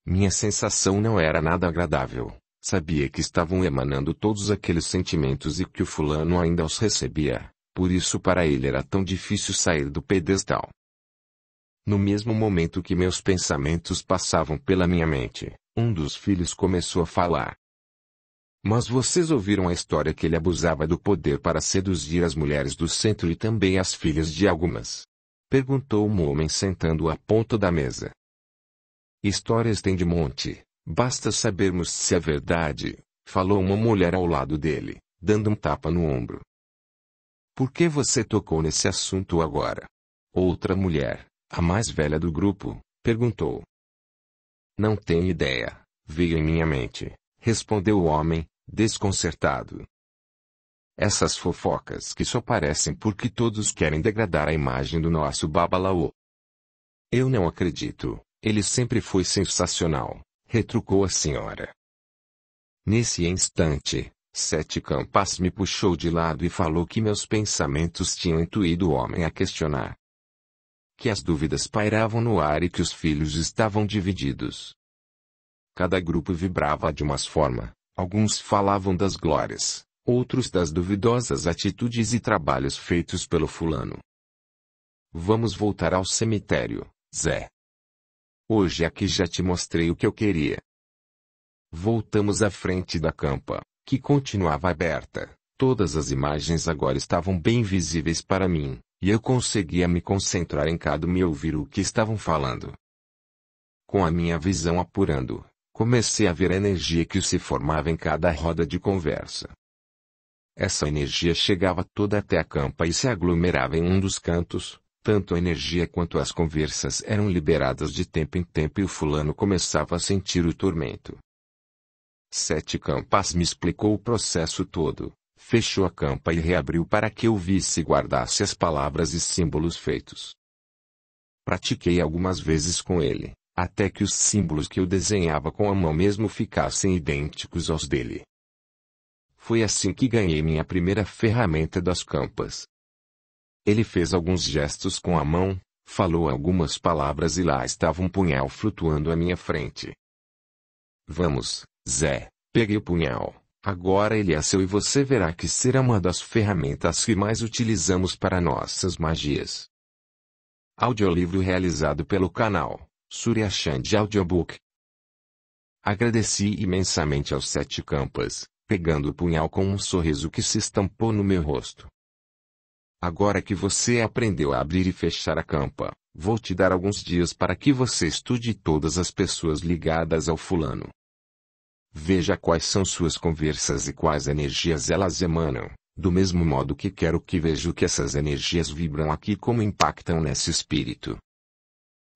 Minha sensação não era nada agradável. Sabia que estavam emanando todos aqueles sentimentos e que o fulano ainda os recebia. Por isso para ele era tão difícil sair do pedestal. No mesmo momento que meus pensamentos passavam pela minha mente, um dos filhos começou a falar. Mas vocês ouviram a história que ele abusava do poder para seduzir as mulheres do centro e também as filhas de algumas? Perguntou um homem sentando à ponta da mesa. Histórias tem de monte, basta sabermos se é verdade, falou uma mulher ao lado dele, dando um tapa no ombro. Por que você tocou nesse assunto agora? Outra mulher, a mais velha do grupo, perguntou. Não tenho ideia, veio em minha mente, respondeu o homem, desconcertado. Essas fofocas que só parecem porque todos querem degradar a imagem do nosso Babalaô. Eu não acredito, ele sempre foi sensacional, retrucou a senhora. Nesse instante, Sete Campas me puxou de lado e falou que meus pensamentos tinham intuído o homem a questionar. Que as dúvidas pairavam no ar e que os filhos estavam divididos. Cada grupo vibrava de uma forma, alguns falavam das glórias, outros das duvidosas atitudes e trabalhos feitos pelo fulano. Vamos voltar ao cemitério, Zé. Hoje aqui já te mostrei o que eu queria. Voltamos à frente da campa, que continuava aberta. Todas as imagens agora estavam bem visíveis para mim, e eu conseguia me concentrar em cada uma e ouvir o que estavam falando. Com a minha visão apurando, comecei a ver a energia que se formava em cada roda de conversa. Essa energia chegava toda até a campa e se aglomerava em um dos cantos. Tanto a energia quanto as conversas eram liberadas de tempo em tempo e o fulano começava a sentir o tormento. Sete Campas me explicou o processo todo, fechou a campa e reabriu para que eu visse e guardasse as palavras e símbolos feitos. Pratiquei algumas vezes com ele, até que os símbolos que eu desenhava com a mão mesmo ficassem idênticos aos dele. Foi assim que ganhei minha primeira ferramenta das campas. Ele fez alguns gestos com a mão, falou algumas palavras e lá estava um punhal flutuando à minha frente. Vamos, Zé, peguei o punhal, agora ele é seu e você verá que será uma das ferramentas que mais utilizamos para nossas magias. Audiolivro realizado pelo canal Surya Chand Audiobook. Agradeci imensamente aos Sete Campas, pegando o punhal com um sorriso que se estampou no meu rosto. Agora que você aprendeu a abrir e fechar a campa, vou te dar alguns dias para que você estude todas as pessoas ligadas ao fulano. Veja quais são suas conversas e quais energias elas emanam, do mesmo modo que quero que veja que essas energias vibram aqui como impactam nesse espírito.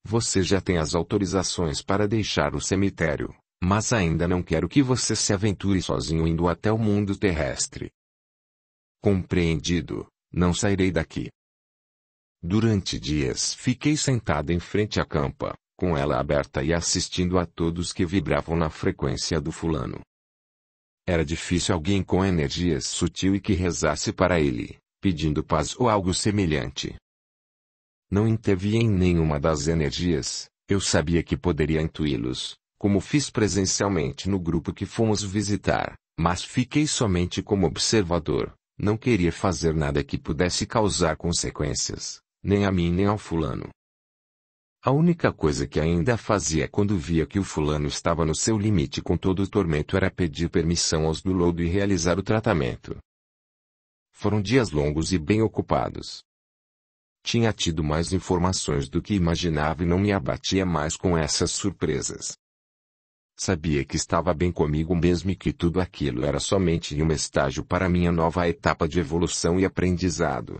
Você já tem as autorizações para deixar o cemitério, mas ainda não quero que você se aventure sozinho indo até o mundo terrestre. Compreendido. Não sairei daqui. Durante dias fiquei sentado em frente à campa, com ela aberta e assistindo a todos que vibravam na frequência do fulano. Era difícil alguém com energia sutil e que rezasse para ele, pedindo paz ou algo semelhante. Não intervia em nenhuma das energias, eu sabia que poderia intuí-los, como fiz presencialmente no grupo que fomos visitar, mas fiquei somente como observador. Não queria fazer nada que pudesse causar consequências, nem a mim nem ao fulano. A única coisa que ainda fazia quando via que o fulano estava no seu limite com todo o tormento era pedir permissão aos do lodo e realizar o tratamento. Foram dias longos e bem ocupados. Tinha tido mais informações do que imaginava e não me abatia mais com essas surpresas. Sabia que estava bem comigo mesmo e que tudo aquilo era somente um estágio para minha nova etapa de evolução e aprendizado.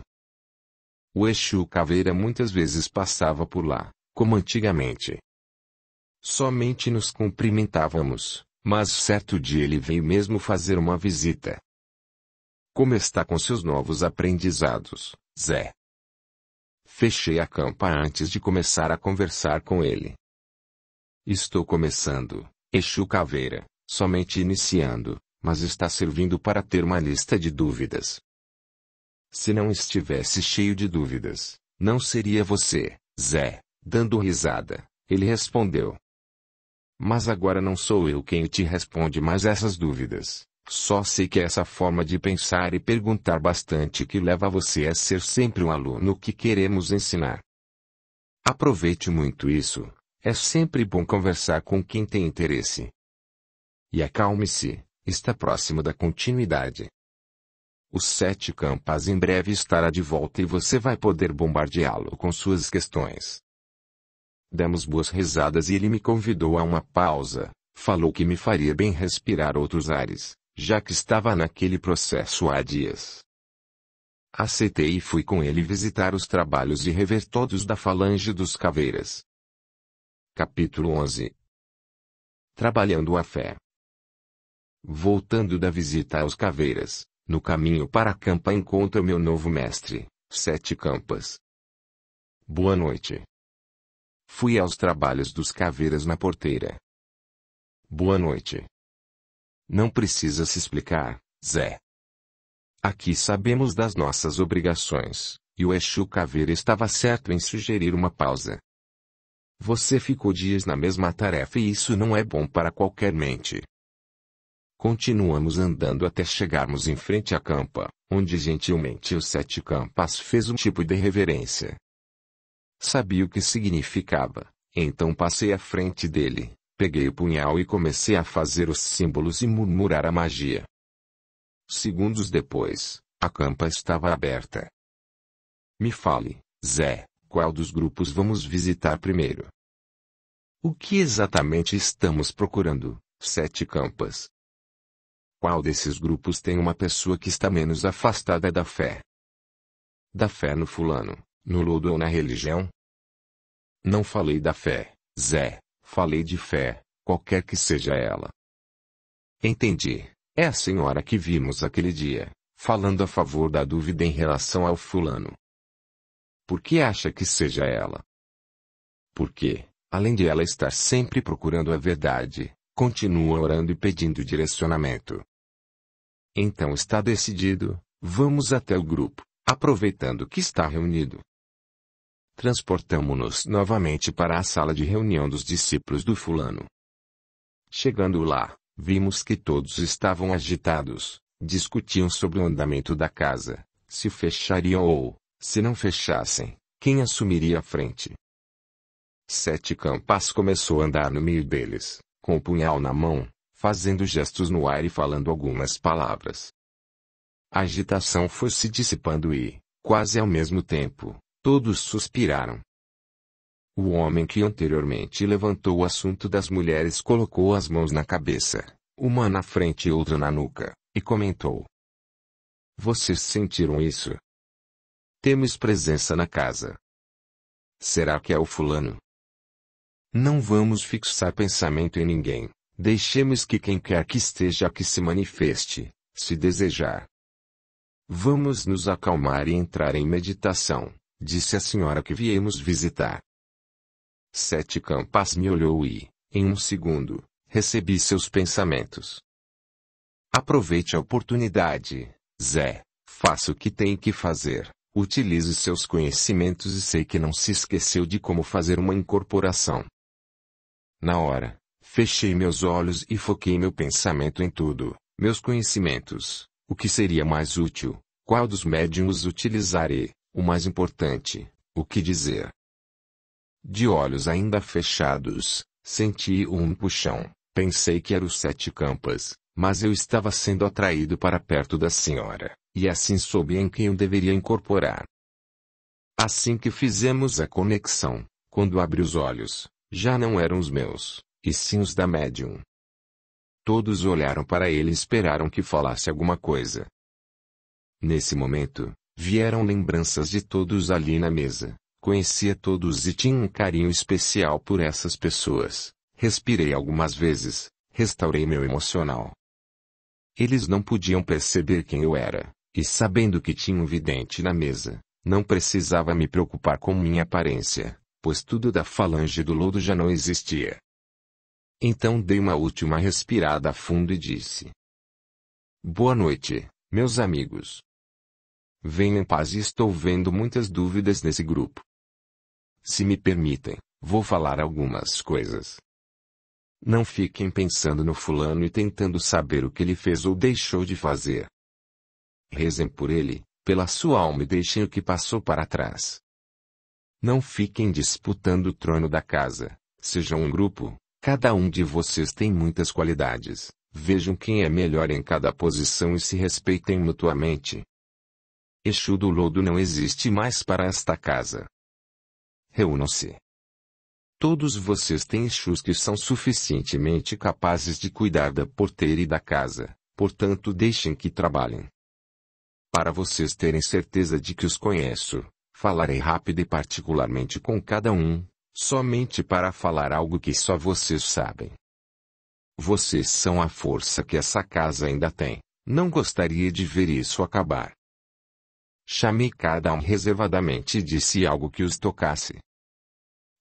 O Exu Caveira muitas vezes passava por lá, como antigamente. Somente nos cumprimentávamos, mas certo dia ele veio mesmo fazer uma visita. Como está com seus novos aprendizados, Zé? Fechei a campa antes de começar a conversar com ele. Estou começando. Exu Caveira, somente iniciando, mas está servindo para ter uma lista de dúvidas. Se não estivesse cheio de dúvidas, não seria você, Zé, dando risada, ele respondeu. Mas agora não sou eu quem te responde mais essas dúvidas. Só sei que é essa forma de pensar e perguntar bastante que leva você a ser sempre um aluno que queremos ensinar. Aproveite muito isso. É sempre bom conversar com quem tem interesse. E acalme-se, está próximo da continuidade. O Sete Campas em breve estará de volta e você vai poder bombardeá-lo com suas questões. Demos boas risadas e ele me convidou a uma pausa. Falou que me faria bem respirar outros ares, já que estava naquele processo há dias. Aceitei e fui com ele visitar os trabalhos e rever todos da Falange dos Caveiras. Capítulo 11. Trabalhando a fé. Voltando da visita aos Caveiras, no caminho para a campa encontro meu novo mestre, Sete Campas. Boa noite. Fui aos trabalhos dos Caveiras na porteira. Boa noite. Não precisa se explicar, Zé. Aqui sabemos das nossas obrigações, e o Exu Caveira estava certo em sugerir uma pausa. Você ficou dias na mesma tarefa e isso não é bom para qualquer mente. Continuamos andando até chegarmos em frente à campa, onde gentilmente o Sete Campas fez um tipo de reverência. Sabia o que significava, então passei à frente dele, peguei o punhal e comecei a fazer os símbolos e murmurar a magia. Segundos depois, a campa estava aberta. Me fale, Zé, qual dos grupos vamos visitar primeiro? O que exatamente estamos procurando, Sete Campas? Qual desses grupos tem uma pessoa que está menos afastada da fé? Da fé no fulano, no lodo ou na religião? Não falei da fé, Zé, falei de fé, qualquer que seja ela. Entendi. É a senhora que vimos aquele dia, falando a favor da dúvida em relação ao fulano. Por que acha que seja ela? Porque, além de ela estar sempre procurando a verdade, continua orando e pedindo direcionamento. Então está decidido, vamos até o grupo, aproveitando que está reunido. Transportamo-nos novamente para a sala de reunião dos discípulos do fulano. Chegando lá, vimos que todos estavam agitados, discutiam sobre o andamento da casa, se fechariam ou, se não fechassem, quem assumiria a frente. Sete Campas começou a andar no meio deles, com o punhal na mão, fazendo gestos no ar e falando algumas palavras. A agitação foi se dissipando e, quase ao mesmo tempo, todos suspiraram. O homem que anteriormente levantou o assunto das mulheres colocou as mãos na cabeça, uma na frente e outra na nuca, e comentou. Vocês sentiram isso? Temos presença na casa. Será que é o fulano? Não vamos fixar pensamento em ninguém, deixemos que quem quer que esteja aqui se manifeste, se desejar. Vamos nos acalmar e entrar em meditação, disse a senhora que viemos visitar. Sete Campas me olhou e, em um segundo, recebi seus pensamentos. Aproveite a oportunidade, Zé, faça o que tem que fazer, utilize seus conhecimentos e sei que não se esqueceu de como fazer uma incorporação. Na hora, fechei meus olhos e foquei meu pensamento em tudo, meus conhecimentos, o que seria mais útil, qual dos médiuns utilizar e, o mais importante, o que dizer. De olhos ainda fechados, senti um puxão, pensei que era o Sete Campas, mas eu estava sendo atraído para perto da senhora, e assim soube em quem eu deveria incorporar. Assim que fizemos a conexão, quando abri os olhos, já não eram os meus, e sim os da médium. Todos olharam para ele e esperaram que falasse alguma coisa. Nesse momento, vieram lembranças de todos ali na mesa. Conhecia todos e tinha um carinho especial por essas pessoas. Respirei algumas vezes, restaurei meu emocional. Eles não podiam perceber quem eu era, e sabendo que tinha um vidente na mesa, não precisava me preocupar com minha aparência, pois tudo da falange do lodo já não existia. Então dei uma última respirada a fundo e disse: Boa noite, meus amigos. Venham em paz e estou vendo muitas dúvidas nesse grupo. Se me permitem, vou falar algumas coisas. Não fiquem pensando no fulano e tentando saber o que ele fez ou deixou de fazer. Rezem por ele, pela sua alma e deixem o que passou para trás. Não fiquem disputando o trono da casa. Sejam um grupo, cada um de vocês tem muitas qualidades. Vejam quem é melhor em cada posição e se respeitem mutuamente. Exu do lodo não existe mais para esta casa. Reúnam-se. Todos vocês têm Exus que são suficientemente capazes de cuidar da porteira e da casa, portanto deixem que trabalhem. Para vocês terem certeza de que os conheço, falarei rápido e particularmente com cada um, somente para falar algo que só vocês sabem. Vocês são a força que essa casa ainda tem, não gostaria de ver isso acabar. Chamei cada um reservadamente e disse algo que os tocasse.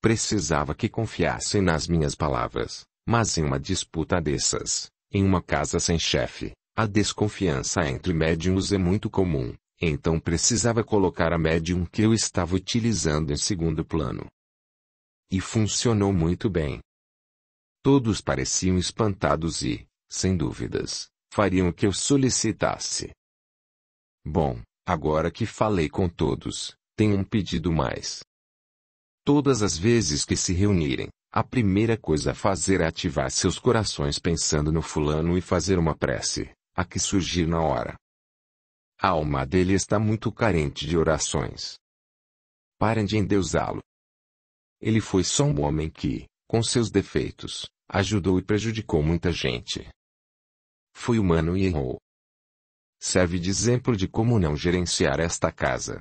Precisava que confiassem nas minhas palavras, mas em uma disputa dessas, em uma casa sem chefe, a desconfiança entre médiuns é muito comum, então precisava colocar a médium que eu estava utilizando em segundo plano. E funcionou muito bem. Todos pareciam espantados e, sem dúvidas, fariam o que eu solicitasse. Bom, agora que falei com todos, tenho um pedido mais. Todas as vezes que se reunirem, a primeira coisa a fazer é ativar seus corações pensando no fulano e fazer uma prece, a que surgir na hora. A alma dele está muito carente de orações. Parem de endeusá-lo. Ele foi só um homem que, com seus defeitos, ajudou e prejudicou muita gente. Foi humano e errou. Serve de exemplo de como não gerenciar esta casa.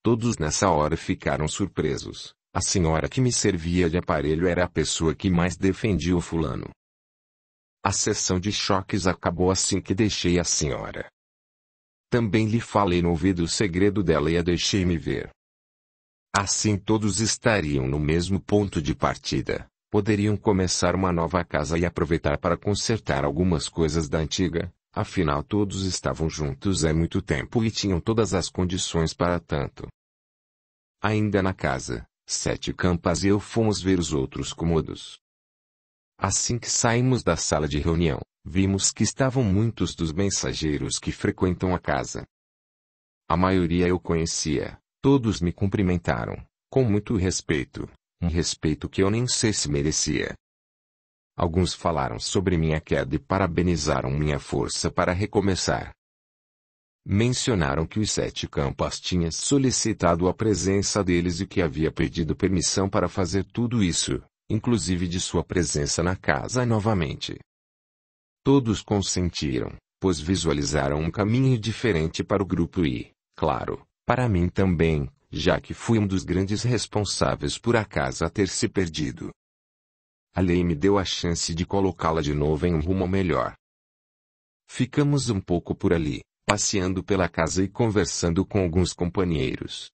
Todos nessa hora ficaram surpresos. A senhora que me servia de aparelho era a pessoa que mais defendia o fulano. A sessão de choques acabou assim que deixei a senhora. Também lhe falei no ouvido o segredo dela e a deixei me ver. Assim todos estariam no mesmo ponto de partida, poderiam começar uma nova casa e aproveitar para consertar algumas coisas da antiga, afinal todos estavam juntos há muito tempo e tinham todas as condições para tanto. Ainda na casa, Sete Campas e eu fomos ver os outros cômodos. Assim que saímos da sala de reunião, vimos que estavam muitos dos mensageiros que frequentam a casa. A maioria eu conhecia, todos me cumprimentaram, com muito respeito, um respeito que eu nem sei se merecia. Alguns falaram sobre minha queda e parabenizaram minha força para recomeçar. Mencionaram que os Sete Campas tinha solicitado a presença deles e que havia pedido permissão para fazer tudo isso, inclusive de sua presença na casa novamente. Todos consentiram, pois visualizaram um caminho diferente para o grupo e, claro, para mim também, já que fui um dos grandes responsáveis por a casa ter se perdido. A lei me deu a chance de colocá-la de novo em um rumo melhor. Ficamos um pouco por ali, passeando pela casa e conversando com alguns companheiros.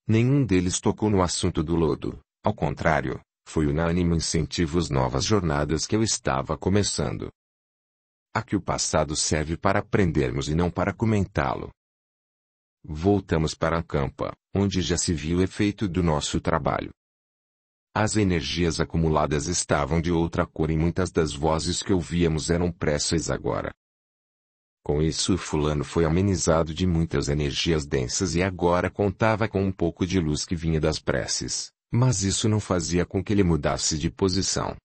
Nenhum deles tocou no assunto do lodo, ao contrário, foi unânime incentivo às novas jornadas que eu estava começando. Aqui o passado serve para aprendermos e não para comentá-lo. Voltamos para a campa, onde já se viu o efeito do nosso trabalho. As energias acumuladas estavam de outra cor e muitas das vozes que ouvíamos eram preces agora. Com isso o fulano foi amenizado de muitas energias densas e agora contava com um pouco de luz que vinha das preces, mas isso não fazia com que ele mudasse de posição.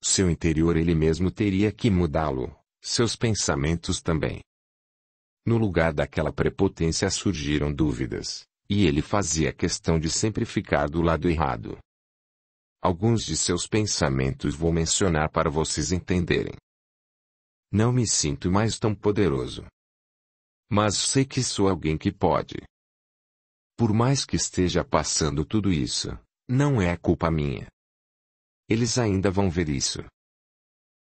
Seu interior ele mesmo teria que mudá-lo, seus pensamentos também. No lugar daquela prepotência surgiram dúvidas, e ele fazia questão de sempre ficar do lado errado. Alguns de seus pensamentos vou mencionar para vocês entenderem. Não me sinto mais tão poderoso. Mas sei que sou alguém que pode. Por mais que esteja passando tudo isso, não é culpa minha. Eles ainda vão ver isso.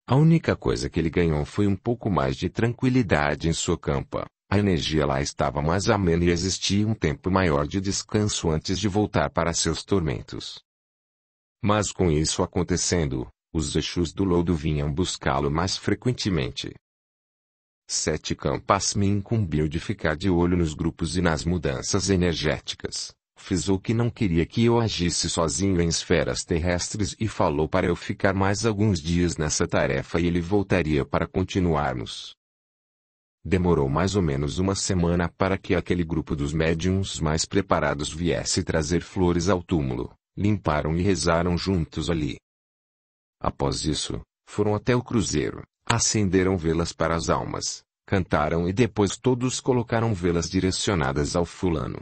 A única coisa que ele ganhou foi um pouco mais de tranquilidade em sua campa. A energia lá estava mais amena e existia um tempo maior de descanso antes de voltar para seus tormentos. Mas com isso acontecendo, os Exus do lodo vinham buscá-lo mais frequentemente. Sete Campas me incumbiu de ficar de olho nos grupos e nas mudanças energéticas, Frisou que não queria que eu agisse sozinho em esferas terrestres e falou para eu ficar mais alguns dias nessa tarefa e ele voltaria para continuarmos. Demorou mais ou menos uma semana para que aquele grupo dos médiuns mais preparados viesse trazer flores ao túmulo. Limparam e rezaram juntos ali. Após isso, foram até o cruzeiro, acenderam velas para as almas, cantaram e depois todos colocaram velas direcionadas ao fulano.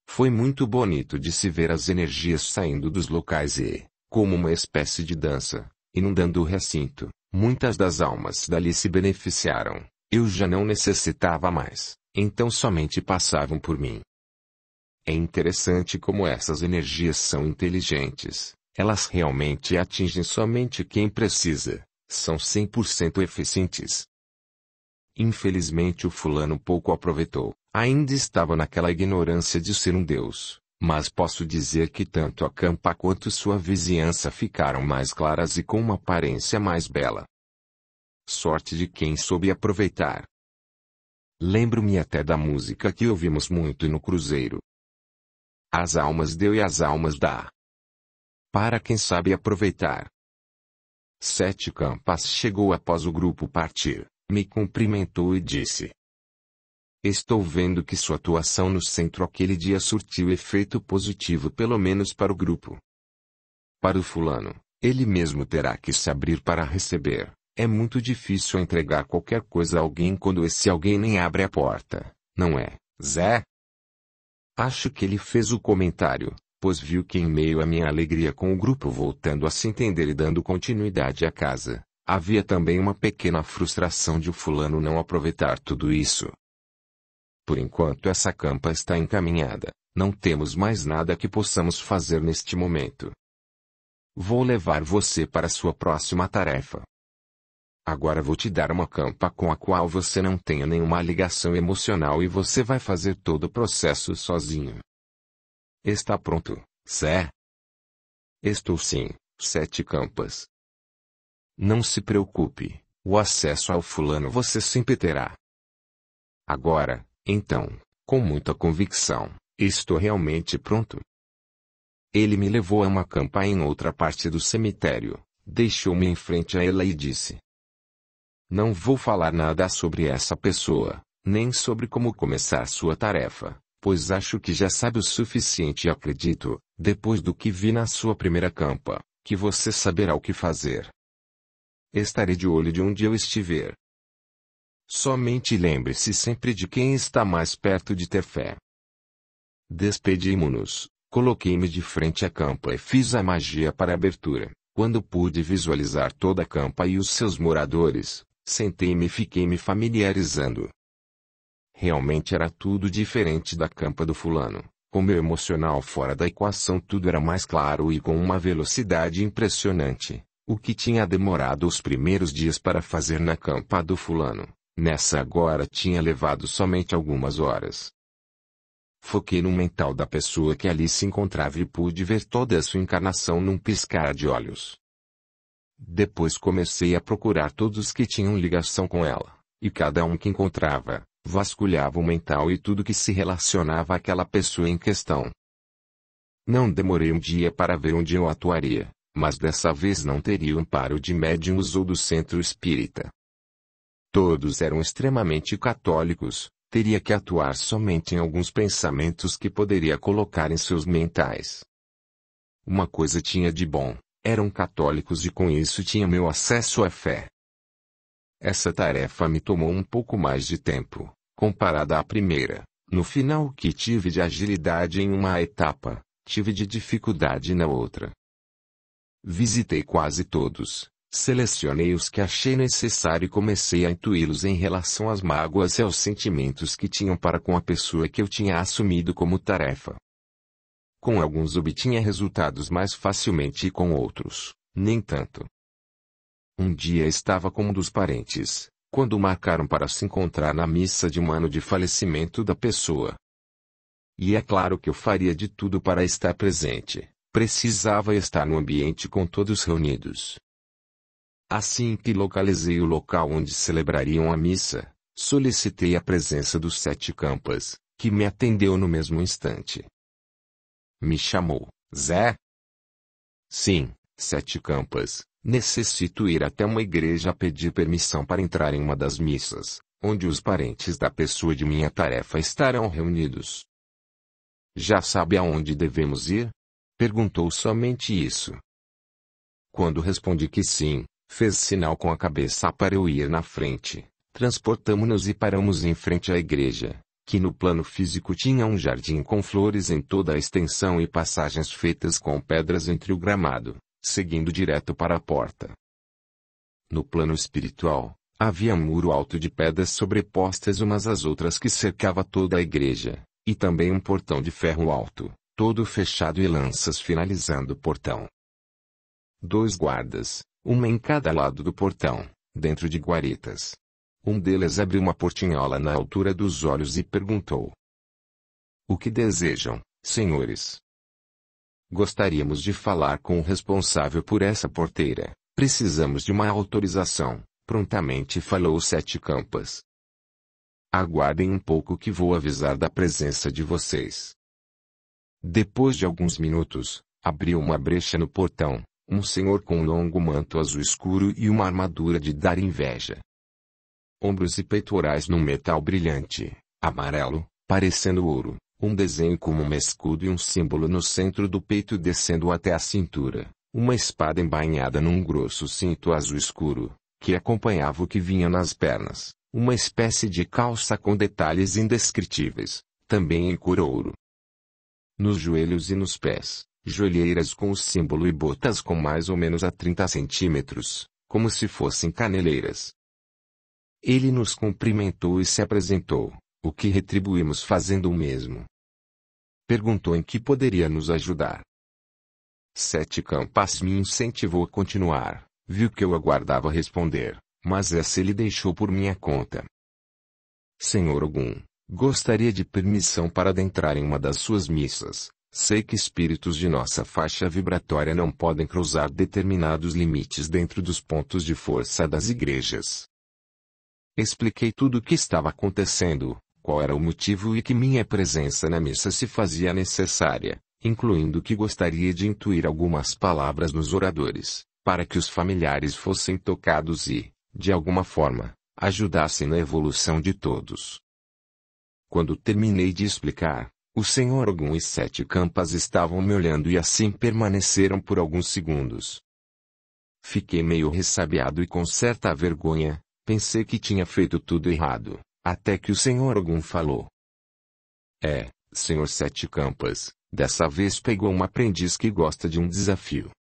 Foi muito bonito de se ver as energias saindo dos locais e, como uma espécie de dança, inundando o recinto. Muitas das almas dali se beneficiaram. Eu já não necessitava mais, então somente passavam por mim. É interessante como essas energias são inteligentes. Elas realmente atingem somente quem precisa. São 100% eficientes. Infelizmente o fulano pouco aproveitou. Ainda estava naquela ignorância de ser um deus. Mas posso dizer que tanto a campa quanto sua vizinhança ficaram mais claras e com uma aparência mais bela. Sorte de quem soube aproveitar. Lembro-me até da música que ouvimos muito no cruzeiro. As almas deu e as almas dá. Para quem sabe aproveitar. Sete Campas chegou após o grupo partir, me cumprimentou e disse: Estou vendo que sua atuação no centro aquele dia surtiu efeito positivo pelo menos para o grupo. Para o fulano, ele mesmo terá que se abrir para receber. É muito difícil entregar qualquer coisa a alguém quando esse alguém nem abre a porta, não é, Zé? Acho que ele fez o comentário, pois viu que em meio à minha alegria com o grupo voltando a se entender e dando continuidade à casa, havia também uma pequena frustração de o fulano não aproveitar tudo isso. Por enquanto essa campa está encaminhada, não temos mais nada que possamos fazer neste momento. Vou levar você para sua próxima tarefa. Agora vou te dar uma campa com a qual você não tenha nenhuma ligação emocional e você vai fazer todo o processo sozinho. Está pronto, Zé? Estou sim, Sete Campas. Não se preocupe, o acesso ao fulano você sempre terá. Agora, então, com muita convicção, estou realmente pronto. Ele me levou a uma campa em outra parte do cemitério, deixou-me em frente a ela e disse: Não vou falar nada sobre essa pessoa, nem sobre como começar sua tarefa, pois acho que já sabe o suficiente e acredito, depois do que vi na sua primeira campa, que você saberá o que fazer. Estarei de olho de onde eu estiver. Somente lembre-se sempre de quem está mais perto de ter fé. Despedimo-nos, coloquei-me de frente à campa e fiz a magia para a abertura. Quando pude visualizar toda a campa e os seus moradores, sentei-me e fiquei me familiarizando. Realmente era tudo diferente da campa do fulano. Com meu emocional fora da equação tudo era mais claro e com uma velocidade impressionante. O que tinha demorado os primeiros dias para fazer na campa do fulano, nessa agora tinha levado somente algumas horas. Foquei no mental da pessoa que ali se encontrava e pude ver toda a sua encarnação num piscar de olhos. Depois comecei a procurar todos que tinham ligação com ela, e cada um que encontrava, vasculhava o mental e tudo que se relacionava àquela pessoa em questão. Não demorei um dia para ver onde eu atuaria, mas dessa vez não teria o amparo de médiuns ou do centro espírita. Todos eram extremamente católicos, teria que atuar somente em alguns pensamentos que poderia colocar em seus mentais. Uma coisa tinha de bom, eram católicos e com isso tinha meu acesso à fé. Essa tarefa me tomou um pouco mais de tempo, comparada à primeira. No final, o que tive de agilidade em uma etapa, tive de dificuldade na outra. Visitei quase todos, selecionei os que achei necessário e comecei a intuí-los em relação às mágoas e aos sentimentos que tinham para com a pessoa que eu tinha assumido como tarefa. Com alguns obtinha resultados mais facilmente e com outros, nem tanto. Um dia estava com um dos parentes, quando marcaram para se encontrar na missa de um ano de falecimento da pessoa. E é claro que eu faria de tudo para estar presente, precisava estar no ambiente com todos reunidos. Assim que localizei o local onde celebrariam a missa, solicitei a presença dos Sete Campas, que me atendeu no mesmo instante. Me chamou, Zé? Sim, Sete Campas. Necessito ir até uma igreja a pedir permissão para entrar em uma das missas, onde os parentes da pessoa de minha tarefa estarão reunidos. Já sabe aonde devemos ir? Perguntou somente isso. Quando respondi que sim, fez sinal com a cabeça para eu ir na frente. Transportamo-nos e paramos em frente à igreja, que no plano físico tinha um jardim com flores em toda a extensão e passagens feitas com pedras entre o gramado, seguindo direto para a porta. No plano espiritual, havia um muro alto de pedras sobrepostas umas às outras que cercava toda a igreja, e também um portão de ferro alto, todo fechado e lanças finalizando o portão. 2 guardas, uma em cada lado do portão, dentro de guaritas. Um deles abriu uma portinhola na altura dos olhos e perguntou: "O que desejam, senhores?" "Gostaríamos de falar com o responsável por essa porteira. Precisamos de uma autorização", prontamente falou Sete Campas. "Aguardem um pouco que vou avisar da presença de vocês." Depois de alguns minutos, abriu uma brecha no portão, um senhor com um longo manto azul escuro e uma armadura de dar inveja. Ombros e peitorais num metal brilhante, amarelo, parecendo ouro, um desenho como um escudo e um símbolo no centro do peito descendo até a cintura, uma espada embainhada num grosso cinto azul escuro, que acompanhava o que vinha nas pernas, uma espécie de calça com detalhes indescritíveis, também em cor ouro. Nos joelhos e nos pés, joelheiras com o símbolo e botas com mais ou menos a 30 centímetros, como se fossem caneleiras. Ele nos cumprimentou e se apresentou, o que retribuímos fazendo o mesmo. Perguntou em que poderia nos ajudar. Sete Campas me incentivou a continuar, viu que eu aguardava responder, mas essa ele deixou por minha conta. "Senhor Ogum, gostaria de permissão para adentrar em uma das suas missas. Sei que espíritos de nossa faixa vibratória não podem cruzar determinados limites dentro dos pontos de força das igrejas." Expliquei tudo o que estava acontecendo, qual era o motivo e que minha presença na missa se fazia necessária, incluindo que gostaria de intuir algumas palavras nos oradores, para que os familiares fossem tocados e, de alguma forma, ajudassem na evolução de todos. Quando terminei de explicar, o Sr. Ogum e Sete Campas estavam me olhando e assim permaneceram por alguns segundos. Fiquei meio ressabiado e com certa vergonha. Pensei que tinha feito tudo errado, até que o Sr. Ogum falou: Sr. Sete Campas, dessa vez pegou um aprendiz que gosta de um desafio.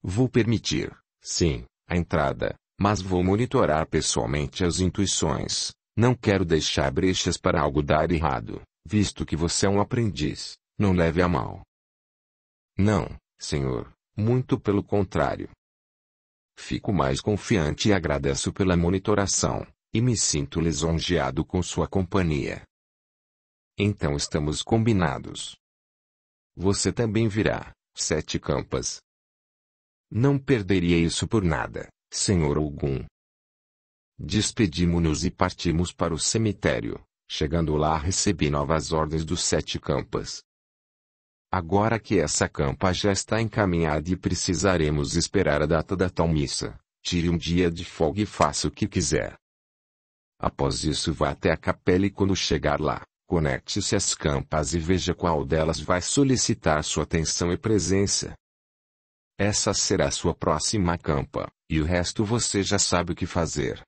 Vou permitir, sim, a entrada, mas vou monitorar pessoalmente as intuições. Não quero deixar brechas para algo dar errado, visto que você é um aprendiz, não leve a mal." "Não, senhor, muito pelo contrário. Fico mais confiante e agradeço pela monitoração, e me sinto lisonjeado com sua companhia." "Então estamos combinados. Você também virá, Sete Campas." "Não perderia isso por nada, Sr. Ogum." Despedimo-nos e partimos para o cemitério. Chegando lá recebi novas ordens dos Sete Campas. "Agora que essa campa já está encaminhada e precisaremos esperar a data da tal missa, tire um dia de folga e faça o que quiser. Após isso vá até a capela e quando chegar lá, conecte-se às campas e veja qual delas vai solicitar sua atenção e presença. Essa será sua próxima campa, e o resto você já sabe o que fazer."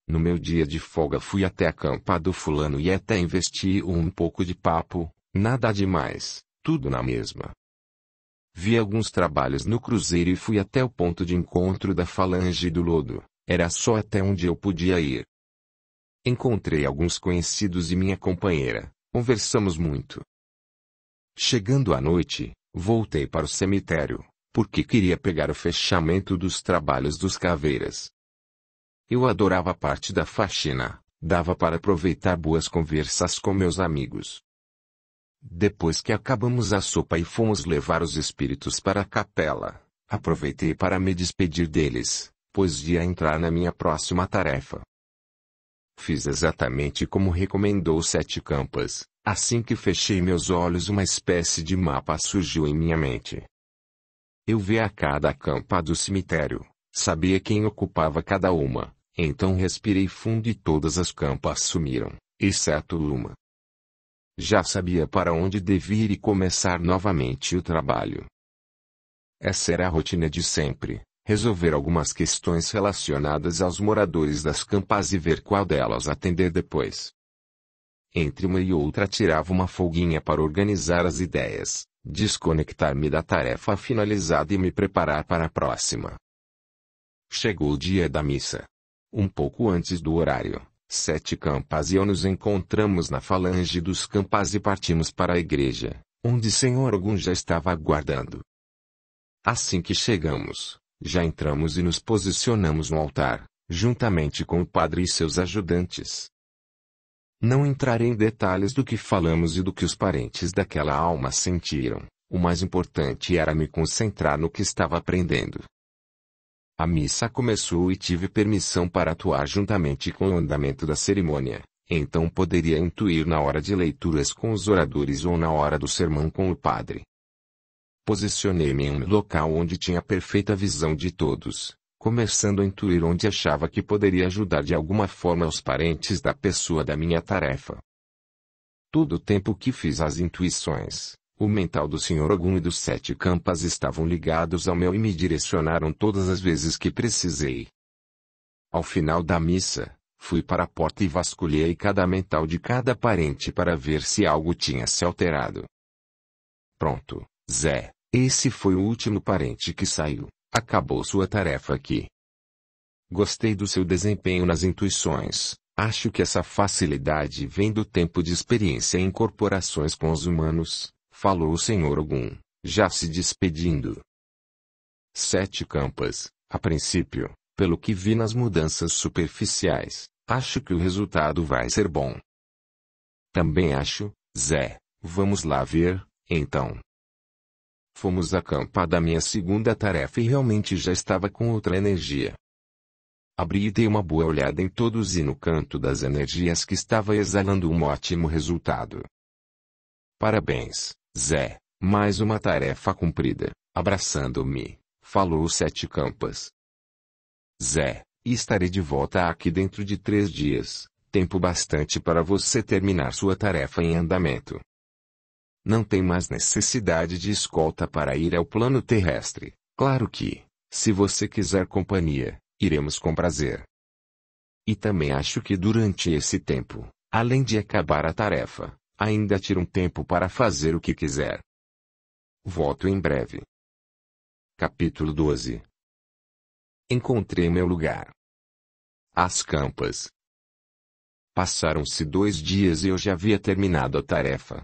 No meu dia de folga fui até a campa do fulano e até investi um pouco de papo, nada demais. Tudo na mesma. Vi alguns trabalhos no cruzeiro e fui até o ponto de encontro da falange do lodo, era só até onde eu podia ir. Encontrei alguns conhecidos e minha companheira, conversamos muito. Chegando à noite, voltei para o cemitério, porque queria pegar o fechamento dos trabalhos dos caveiras. Eu adorava a parte da faxina, dava para aproveitar boas conversas com meus amigos. Depois que acabamos a sopa e fomos levar os espíritos para a capela, aproveitei para me despedir deles, pois ia entrar na minha próxima tarefa. Fiz exatamente como recomendou Sete Campas. Assim que fechei meus olhos, uma espécie de mapa surgiu em minha mente. Eu via cada campa do cemitério, sabia quem ocupava cada uma, então respirei fundo e todas as campas sumiram, exceto Luma. Já sabia para onde devia ir e começar novamente o trabalho. Essa era a rotina de sempre, resolver algumas questões relacionadas aos moradores das campas e ver qual delas atender depois. Entre uma e outra tirava uma folguinha para organizar as ideias, desconectar-me da tarefa finalizada e me preparar para a próxima. Chegou o dia da missa. Um pouco antes do horário, Sete Campas e eu nos encontramos na falange dos campas e partimos para a igreja, onde Senhor Ogum já estava aguardando. Assim que chegamos, já entramos e nos posicionamos no altar, juntamente com o padre e seus ajudantes. Não entrarei em detalhes do que falamos e do que os parentes daquela alma sentiram. O mais importante era me concentrar no que estava aprendendo. A missa começou e tive permissão para atuar juntamente com o andamento da cerimônia, então poderia intuir na hora de leituras com os oradores ou na hora do sermão com o padre. Posicionei-me em um local onde tinha perfeita visão de todos, começando a intuir onde achava que poderia ajudar de alguma forma os parentes da pessoa da minha tarefa. Todo o tempo que fiz as intuições, o mental do Sr. Ogum e dos Sete Campas estavam ligados ao meu e me direcionaram todas as vezes que precisei. Ao final da missa, fui para a porta e vasculhei cada mental de cada parente para ver se algo tinha se alterado. Pronto, Zé, esse foi o último parente que saiu. Acabou sua tarefa aqui. Gostei do seu desempenho nas intuições. Acho que essa facilidade vem do tempo de experiência em corporações com os humanos, falou o Sr. Ogum, já se despedindo. Sete Campas, a princípio, pelo que vi nas mudanças superficiais, acho que o resultado vai ser bom. Também acho, Zé, vamos lá ver, então. Fomos à campa da minha segunda tarefa e realmente já estava com outra energia. Abri e dei uma boa olhada em todos e no canto das energias que estava exalando um ótimo resultado. Parabéns, Zé, mais uma tarefa cumprida, abraçando-me, falou o Sete Campas. Zé, estarei de volta aqui dentro de 3 dias, tempo bastante para você terminar sua tarefa em andamento. Não tem mais necessidade de escolta para ir ao plano terrestre. Claro que, se você quiser companhia, iremos com prazer. E também acho que durante esse tempo, além de acabar a tarefa, ainda tira um tempo para fazer o que quiser. Volto em breve. Capítulo 12. Encontrei meu lugar. As campas. Passaram-se 2 dias e eu já havia terminado a tarefa.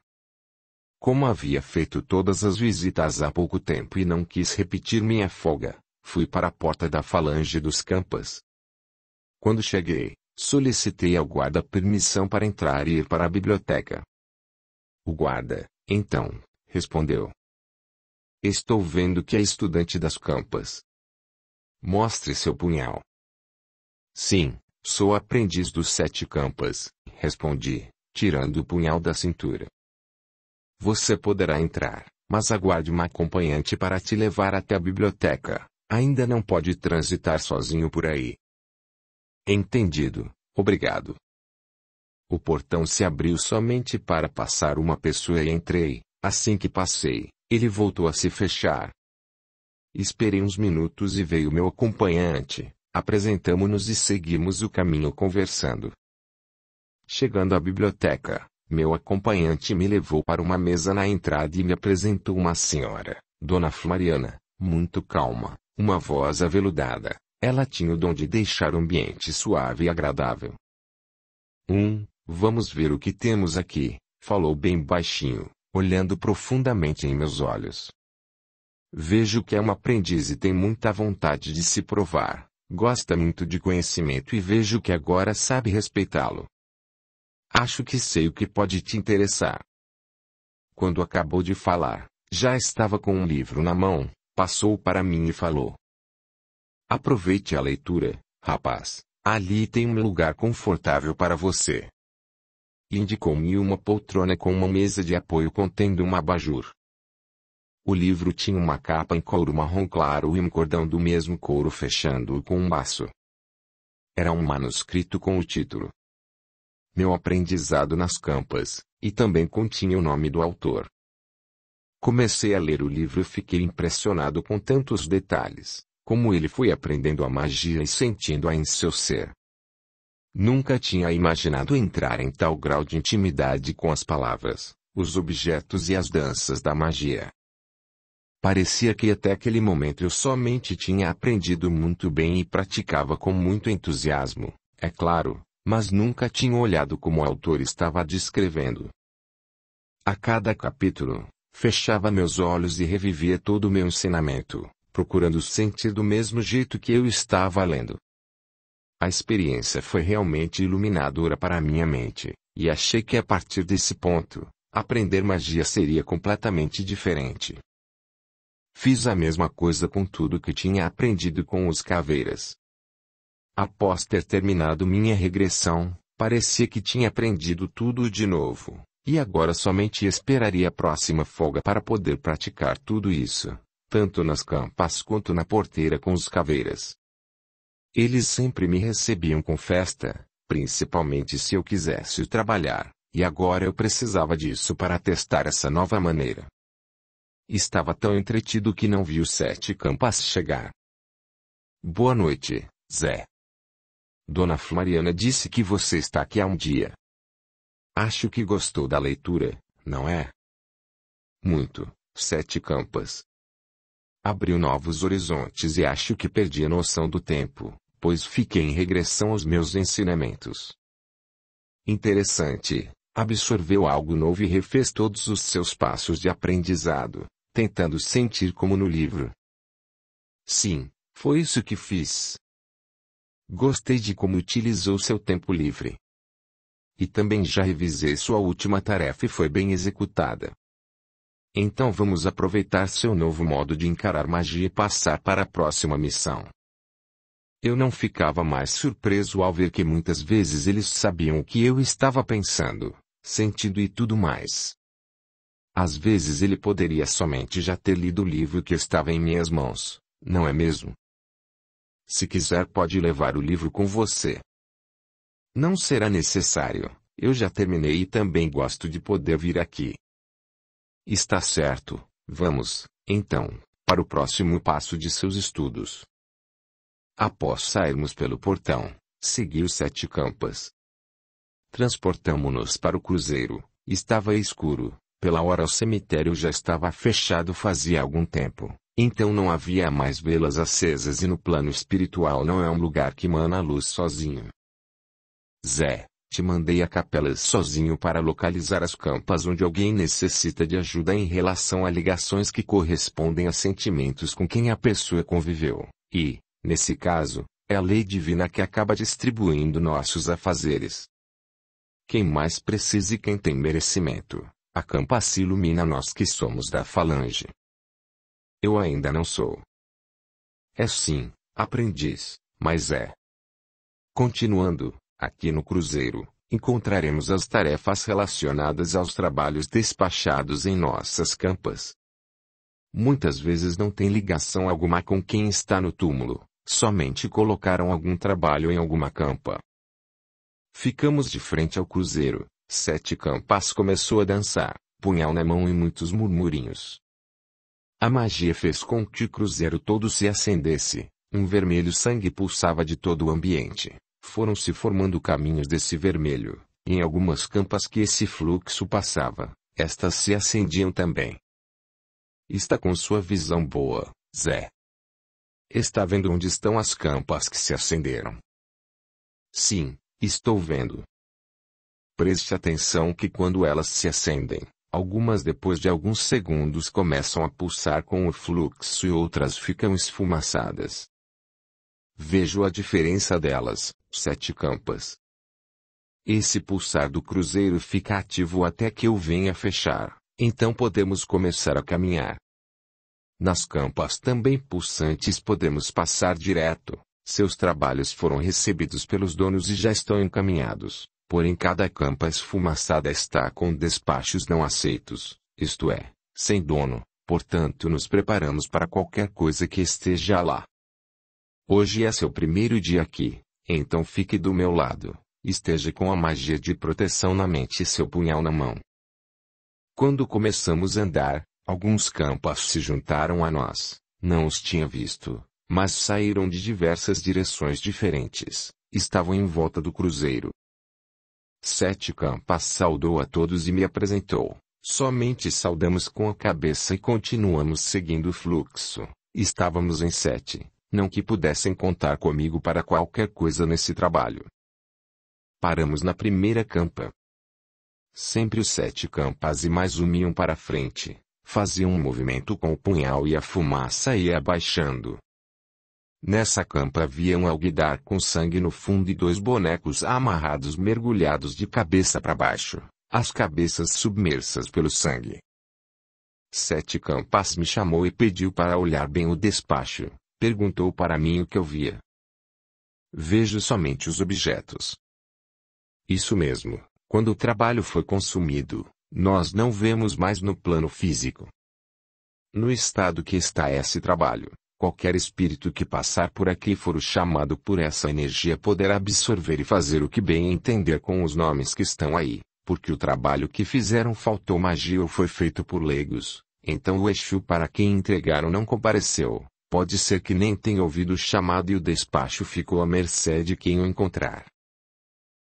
Como havia feito todas as visitas há pouco tempo e não quis repetir minha folga, fui para a porta da falange dos campas. Quando cheguei, solicitei ao guarda permissão para entrar e ir para a biblioteca. O guarda, então, respondeu. Estou vendo que é estudante das campas. Mostre seu punhal. Sim, sou aprendiz dos Sete Campas, respondi, tirando o punhal da cintura. Você poderá entrar, mas aguarde uma acompanhante para te levar até a biblioteca. Ainda não pode transitar sozinho por aí. Entendido, obrigado. O portão se abriu somente para passar uma pessoa e entrei. Assim que passei, ele voltou a se fechar. Esperei uns minutos e veio meu acompanhante. Apresentamo-nos e seguimos o caminho conversando. Chegando à biblioteca, meu acompanhante me levou para uma mesa na entrada e me apresentou uma senhora, Dona Floriana, muito calma, uma voz aveludada. Ela tinha o dom de deixar o ambiente suave e agradável. Vamos ver o que temos aqui, falou bem baixinho, olhando profundamente em meus olhos. Vejo que é uma aprendiz e tem muita vontade de se provar, gosta muito de conhecimento e vejo que agora sabe respeitá-lo. Acho que sei o que pode te interessar. Quando acabou de falar, já estava com um livro na mão, passou para mim e falou. Aproveite a leitura, rapaz, Ali tem um lugar confortável para você. Indicou-me uma poltrona com uma mesa de apoio contendo um abajur. O livro tinha uma capa em couro marrom claro e um cordão do mesmo couro fechando-o com um laço. Era um manuscrito com o título Meu Aprendizado nas Campas, e também continha o nome do autor. Comecei a ler o livro e fiquei impressionado com tantos detalhes, como ele foi aprendendo a magia e sentindo-a em seu ser. Nunca tinha imaginado entrar em tal grau de intimidade com as palavras, os objetos e as danças da magia. Parecia que até aquele momento eu somente tinha aprendido muito bem e praticava com muito entusiasmo, é claro, mas nunca tinha olhado como o autor estava descrevendo. A cada capítulo, fechava meus olhos e revivia todo o meu ensinamento, procurando sentir do mesmo jeito que eu estava lendo. A experiência foi realmente iluminadora para minha mente, e achei que a partir desse ponto, aprender magia seria completamente diferente. Fiz a mesma coisa com tudo que tinha aprendido com os caveiras. Após ter terminado minha regressão, parecia que tinha aprendido tudo de novo, e agora somente esperaria a próxima folga para poder praticar tudo isso, tanto nas campas quanto na porteira com os caveiras. Eles sempre me recebiam com festa, principalmente se eu quisesse trabalhar, e agora eu precisava disso para testar essa nova maneira. Estava tão entretido que não vi os 7 campas chegar. Boa noite, Zé. Dona Floriana disse que você está aqui há um dia. Acho que gostou da leitura, não é? Muito, 7 campas. Abriu novos horizontes e acho que perdi a noção do tempo, pois fiquei em regressão aos meus ensinamentos. Interessante, absorveu algo novo e refez todos os seus passos de aprendizado, tentando sentir como no livro. Sim, foi isso que fiz. Gostei de como utilizou seu tempo livre. E também já revisei sua última tarefa e foi bem executada. Então vamos aproveitar seu novo modo de encarar magia e passar para a próxima missão. Eu não ficava mais surpreso ao ver que muitas vezes eles sabiam o que eu estava pensando, sentindo e tudo mais. Às vezes ele poderia somente já ter lido o livro que estava em minhas mãos, não é mesmo? Se quiser pode levar o livro com você. Não será necessário, eu já terminei e também gosto de poder vir aqui. Está certo, vamos, então, para o próximo passo de seus estudos. Após sairmos pelo portão, segui os 7 campas. Transportamo-nos para o cruzeiro, estava escuro, pela hora o cemitério já estava fechado fazia algum tempo, então não havia mais velas acesas e no plano espiritual não é um lugar que emana luz sozinho. Zé, te mandei a capela sozinho para localizar as campas onde alguém necessita de ajuda em relação a ligações que correspondem a sentimentos com quem a pessoa conviveu, e, nesse caso, é a lei divina que acaba distribuindo nossos afazeres. Quem mais precisa e quem tem merecimento, a campa se ilumina nós que somos da falange. Eu ainda não sou. É sim, aprendiz, mas é. Continuando, aqui no cruzeiro, encontraremos as tarefas relacionadas aos trabalhos despachados em nossas campas. Muitas vezes não tem ligação alguma com quem está no túmulo, somente colocaram algum trabalho em alguma campa. Ficamos de frente ao cruzeiro, 7 campas começou a dançar, punhal na mão e muitos murmurinhos. A magia fez com que o cruzeiro todo se acendesse, um vermelho sangue pulsava de todo o ambiente, foram se formando caminhos desse vermelho, e em algumas campas que esse fluxo passava, estas se acendiam também. Está com sua visão boa, Zé. Está vendo onde estão as campas que se acenderam? Sim, estou vendo. Preste atenção que quando elas se acendem, algumas depois de alguns segundos começam a pulsar com o fluxo e outras ficam esfumaçadas. Vejo a diferença delas, 7 campas. Esse pulsar do cruzeiro fica ativo até que eu venha fechar, então podemos começar a caminhar. Nas campas também pulsantes podemos passar direto, Seus trabalhos foram recebidos pelos donos e já estão encaminhados, porém cada campa esfumaçada está com despachos não aceitos, isto é, sem dono, portanto nos preparamos para qualquer coisa que esteja lá. Hoje é seu primeiro dia aqui, então fique do meu lado, esteja com a magia de proteção na mente e seu punhal na mão. Quando começamos a andar, alguns campas se juntaram a nós, não os tinha visto, mas saíram de diversas direções diferentes, estavam em volta do cruzeiro. 7 campas saudou a todos e me apresentou, somente saudamos com a cabeça e continuamos seguindo o fluxo, estávamos em 7. Não que pudessem contar comigo para qualquer coisa nesse trabalho. Paramos na primeira campa. Sempre os 7 campas e mais um iam para frente, faziam um movimento com o punhal e a fumaça ia abaixando. Nessa campa havia um alguidar com sangue no fundo e 2 bonecos amarrados mergulhados de cabeça para baixo, as cabeças submersas pelo sangue. 7 campas me chamou e pediu para olhar bem o despacho. Perguntou para mim o que eu via. Vejo somente os objetos. Isso mesmo, quando o trabalho foi consumido, nós não vemos mais no plano físico. No estado que está esse trabalho, qualquer espírito que passar por aqui for chamado por essa energia poderá absorver e fazer o que bem entender com os nomes que estão aí, porque o trabalho que fizeram faltou magia ou foi feito por leigos, então o Exu para quem entregaram não compareceu. Pode ser que nem tenha ouvido o chamado e o despacho ficou à mercê de quem o encontrar.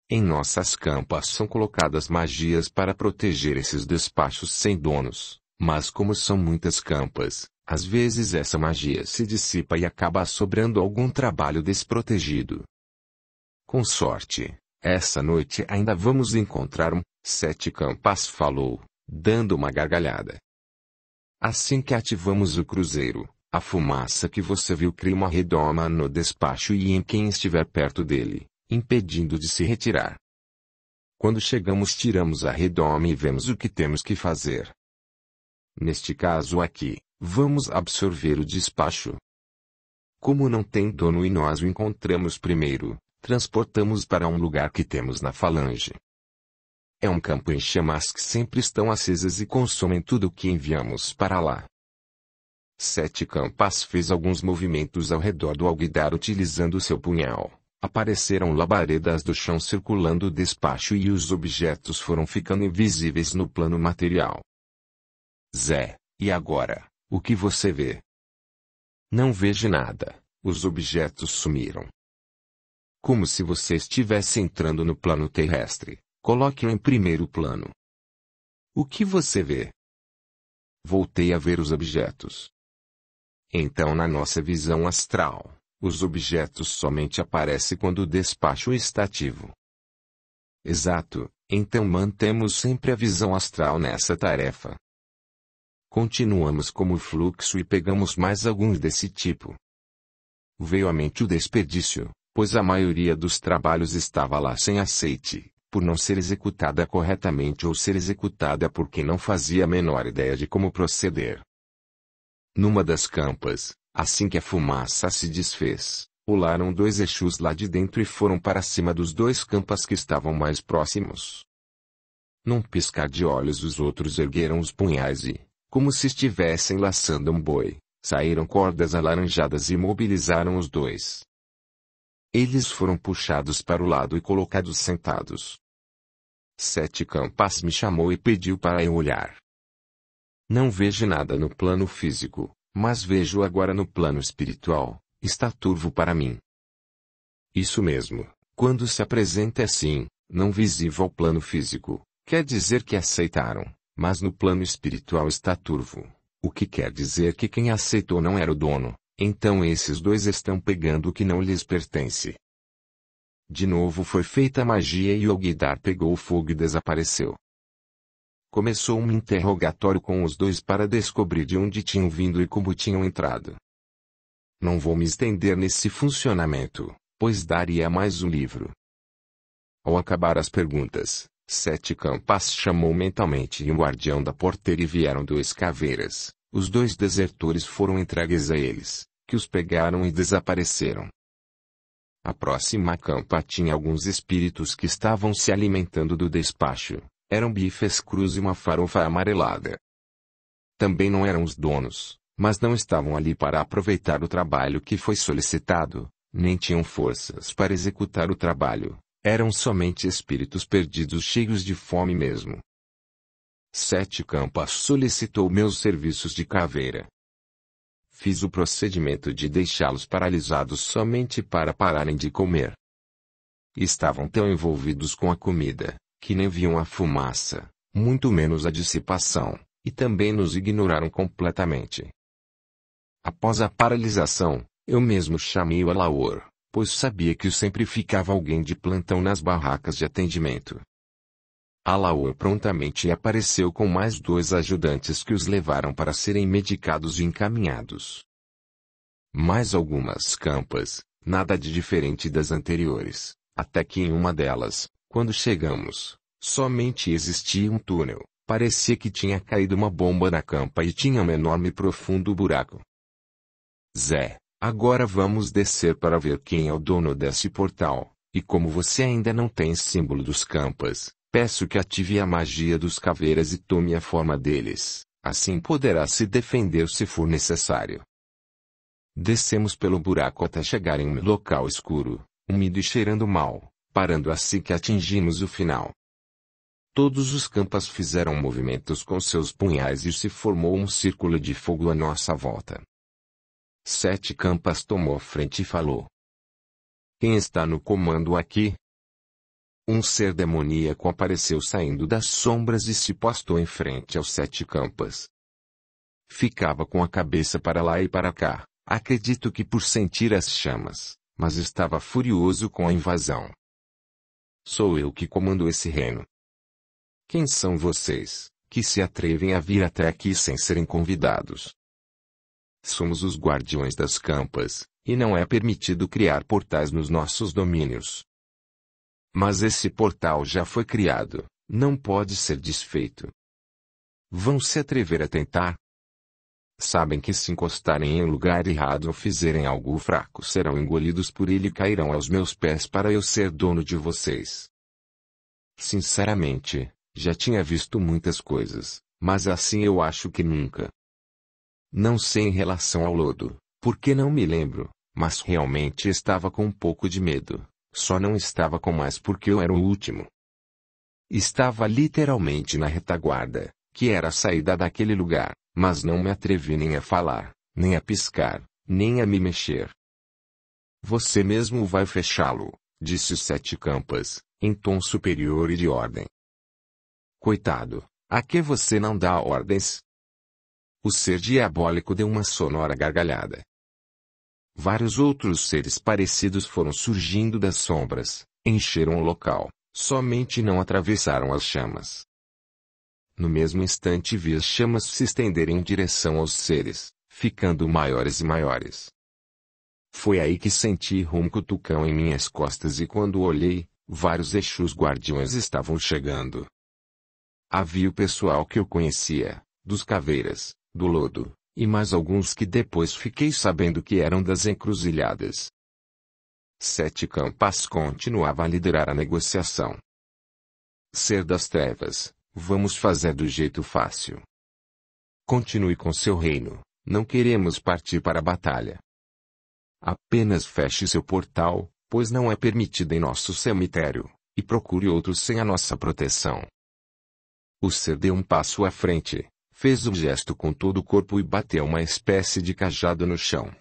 Em nossas campas são colocadas magias para proteger esses despachos sem donos, mas como são muitas campas, às vezes essa magia se dissipa e acaba sobrando algum trabalho desprotegido. Com sorte, essa noite ainda vamos encontrar 7 campas falou, dando uma gargalhada. Assim que ativamos o cruzeiro, a fumaça que você viu cria uma redoma no despacho e em quem estiver perto dele, impedindo de se retirar. Quando chegamos tiramos a redoma e vemos o que temos que fazer. Neste caso aqui, vamos absorver o despacho. Como não tem dono e nós o encontramos primeiro, transportamos para um lugar que temos na falange. É um campo em chamas que sempre estão acesas e consomem tudo o que enviamos para lá. 7 campas fez alguns movimentos ao redor do alguidar utilizando seu punhal. Apareceram labaredas do chão circulando o despacho e os objetos foram ficando invisíveis no plano material. Zé, e agora, o que você vê? Não vejo nada, os objetos sumiram. Como se você estivesse entrando no plano terrestre, coloque-o em primeiro plano. O que você vê? Voltei a ver os objetos. Então na nossa visão astral, os objetos somente aparecem quando o despacho está ativo. Exato, então mantemos sempre a visão astral nessa tarefa. Continuamos como fluxo e pegamos mais alguns desse tipo. Veio à mente o desperdício, pois a maioria dos trabalhos estava lá sem aceite, por não ser executada corretamente ou ser executada porque não fazia a menor ideia de como proceder. Numa das campas, assim que a fumaça se desfez, pularam 2 Exus lá de dentro e foram para cima dos 2 campas que estavam mais próximos. Num piscar de olhos os outros ergueram os punhais e, como se estivessem laçando um boi, saíram cordas alaranjadas e imobilizaram os 2. Eles foram puxados para o lado e colocados sentados. 7 campas me chamou e pediu para eu olhar. Não vejo nada no plano físico, mas vejo agora no plano espiritual, está turvo para mim. Isso mesmo, quando se apresenta assim, não visível ao plano físico, quer dizer que aceitaram, mas no plano espiritual está turvo, o que quer dizer que quem aceitou não era o dono, então esses 2 estão pegando o que não lhes pertence. De novo foi feita a magia e o alguidar pegou o fogo e desapareceu. Começou um interrogatório com os 2 para descobrir de onde tinham vindo e como tinham entrado. Não vou me estender nesse funcionamento, pois daria mais um livro. Ao acabar as perguntas, 7 campas chamou mentalmente um guardião da porteira e vieram 2 caveiras. Os 2 desertores foram entregues a eles, que os pegaram e desapareceram. A próxima campa tinha alguns espíritos que estavam se alimentando do despacho. Eram bifes crus e uma farofa amarelada. Também não eram os donos, mas não estavam ali para aproveitar o trabalho que foi solicitado, nem tinham forças para executar o trabalho. Eram somente espíritos perdidos cheios de fome mesmo. 7 Campas solicitou meus serviços de caveira. Fiz o procedimento de deixá-los paralisados somente para pararem de comer. Estavam tão envolvidos com a comida, que nem viam a fumaça, muito menos a dissipação, e também nos ignoraram completamente. Após a paralisação, eu mesmo chamei o Alaor, pois sabia que sempre ficava alguém de plantão nas barracas de atendimento. Alaor prontamente apareceu com mais 2 ajudantes que os levaram para serem medicados e encaminhados. Mais algumas campas, nada de diferente das anteriores, até que em uma delas, quando chegamos, somente existia um túnel. Parecia que tinha caído uma bomba na campa e tinha um enorme e profundo buraco. Zé, agora vamos descer para ver quem é o dono desse portal, e como você ainda não tem símbolo dos campas, peço que ative a magia dos caveiras e tome a forma deles, assim poderá se defender se for necessário. Descemos pelo buraco até chegar em um local escuro, úmido e cheirando mal, parando assim que atingimos o final. Todos os campas fizeram movimentos com seus punhais e se formou um círculo de fogo à nossa volta. 7 Campas tomou frente e falou: Quem está no comando aqui? Um ser demoníaco apareceu saindo das sombras e se postou em frente aos 7 Campas. Ficava com a cabeça para lá e para cá, acredito que por sentir as chamas, mas estava furioso com a invasão. Sou eu que comando esse reino. Quem são vocês, que se atrevem a vir até aqui sem serem convidados? Somos os guardiões das campas, e não é permitido criar portais nos nossos domínios. Mas esse portal já foi criado, não pode ser desfeito. Vão se atrever a tentar? Sabem que se encostarem em lugar errado ou fizerem algo fraco serão engolidos por ele e cairão aos meus pés para eu ser dono de vocês. Sinceramente, já tinha visto muitas coisas, mas assim eu acho que nunca. Não sei em relação ao lodo, porque não me lembro, mas realmente estava com um pouco de medo, só não estava com mais porque eu era o último. Estava literalmente na retaguarda, que era a saída daquele lugar, mas não me atrevi nem a falar, nem a piscar, nem a me mexer. Você mesmo vai fechá-lo, disse os 7 Campas, em tom superior e de ordem. Coitado, a que você não dá ordens? O ser diabólico deu uma sonora gargalhada. Vários outros seres parecidos foram surgindo das sombras, encheram o local, somente não atravessaram as chamas. No mesmo instante vi as chamas se estenderem em direção aos seres, ficando maiores e maiores. Foi aí que senti um cutucão em minhas costas e quando olhei, vários Exus guardiões estavam chegando. Havia o pessoal que eu conhecia, dos caveiras, do lodo, e mais alguns que depois fiquei sabendo que eram das encruzilhadas. 7 Campas continuava a liderar a negociação. Ser das trevas, vamos fazer do jeito fácil. Continue com seu reino, não queremos partir para a batalha. Apenas feche seu portal, pois não é permitido em nosso cemitério, e procure outro sem a nossa proteção. O ser deu um passo à frente, fez um gesto com todo o corpo e bateu uma espécie de cajado no chão.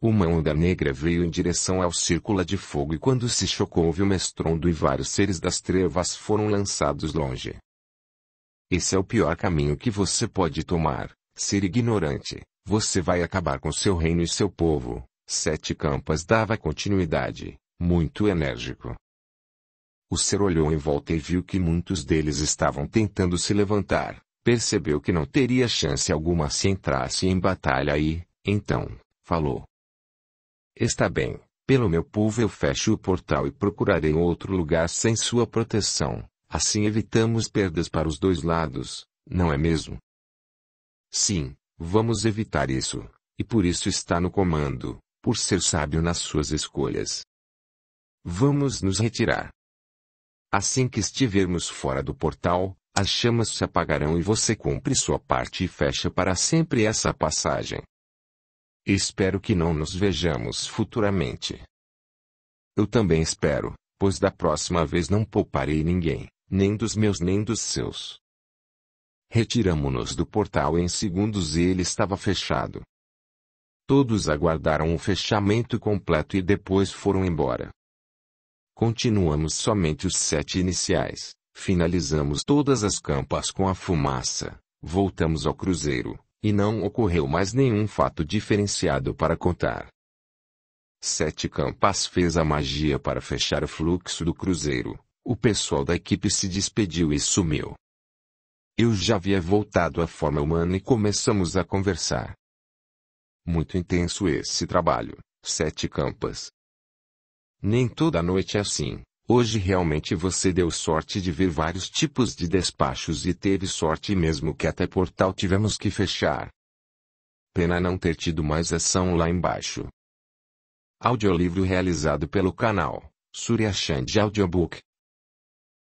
Uma onda negra veio em direção ao círculo de fogo e quando se chocou houve um estrondo e vários seres das trevas foram lançados longe. Esse é o pior caminho que você pode tomar, ser ignorante, você vai acabar com seu reino e seu povo. 7 Campas dava continuidade, muito enérgico. O ser olhou em volta e viu que muitos deles estavam tentando se levantar, percebeu que não teria chance alguma se entrasse em batalha e, então, falou. Está bem, pelo meu povo eu fecho o portal e procurarei outro lugar sem sua proteção, assim evitamos perdas para os dois lados, não é mesmo? Sim, vamos evitar isso, e por isso está no comando, por ser sábio nas suas escolhas. Vamos nos retirar. Assim que estivermos fora do portal, as chamas se apagarão e você cumpre sua parte e fecha para sempre essa passagem. Espero que não nos vejamos futuramente. Eu também espero, pois da próxima vez não pouparei ninguém, nem dos meus nem dos seus. Retiramo-nos do portal em segundos e ele estava fechado. Todos aguardaram o fechamento completo e depois foram embora. Continuamos somente os 7 iniciais, finalizamos todas as campas com a fumaça, voltamos ao cruzeiro, e não ocorreu mais nenhum fato diferenciado para contar. 7 campas fez a magia para fechar o fluxo do cruzeiro, o pessoal da equipe se despediu e sumiu. Eu já havia voltado à forma humana e começamos a conversar. Muito intenso esse trabalho, 7 campas. Nem toda noite é assim. Hoje realmente você deu sorte de ver vários tipos de despachos e teve sorte mesmo que até portal tivemos que fechar. Pena não ter tido mais ação lá embaixo. Audiolivro realizado pelo canal Surya Chand Audiobook.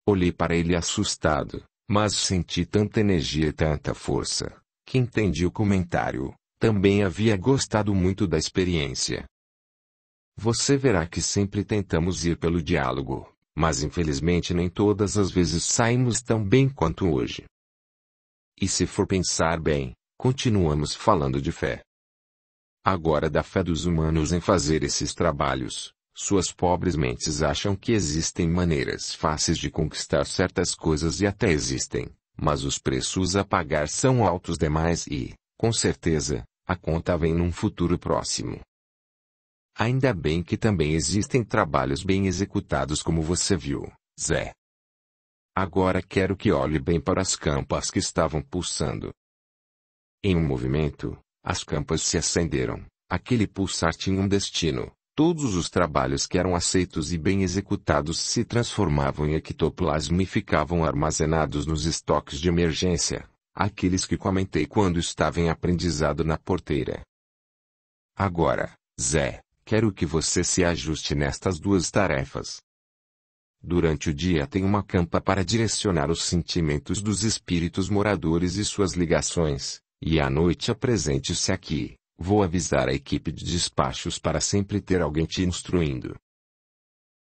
Olhei para ele assustado, mas senti tanta energia e tanta força, que entendi o comentário. Também havia gostado muito da experiência. Você verá que sempre tentamos ir pelo diálogo, mas infelizmente nem todas as vezes saímos tão bem quanto hoje. E se for pensar bem, continuamos falando de fé. Agora da fé dos humanos em fazer esses trabalhos, suas pobres mentes acham que existem maneiras fáceis de conquistar certas coisas e até existem, mas os preços a pagar são altos demais e, com certeza, a conta vem num futuro próximo. Ainda bem que também existem trabalhos bem executados como você viu, Zé. Agora quero que olhe bem para as campas que estavam pulsando. Em um movimento, as campas se acenderam, aquele pulsar tinha um destino, todos os trabalhos que eram aceitos e bem executados se transformavam em ectoplasma e ficavam armazenados nos estoques de emergência, aqueles que comentei quando estava em aprendizado na porteira. Agora, Zé, quero que você se ajuste nestas 2 tarefas. Durante o dia tem uma campa para direcionar os sentimentos dos espíritos moradores e suas ligações, e à noite apresente-se aqui. Vou avisar a equipe de despachos para sempre ter alguém te instruindo.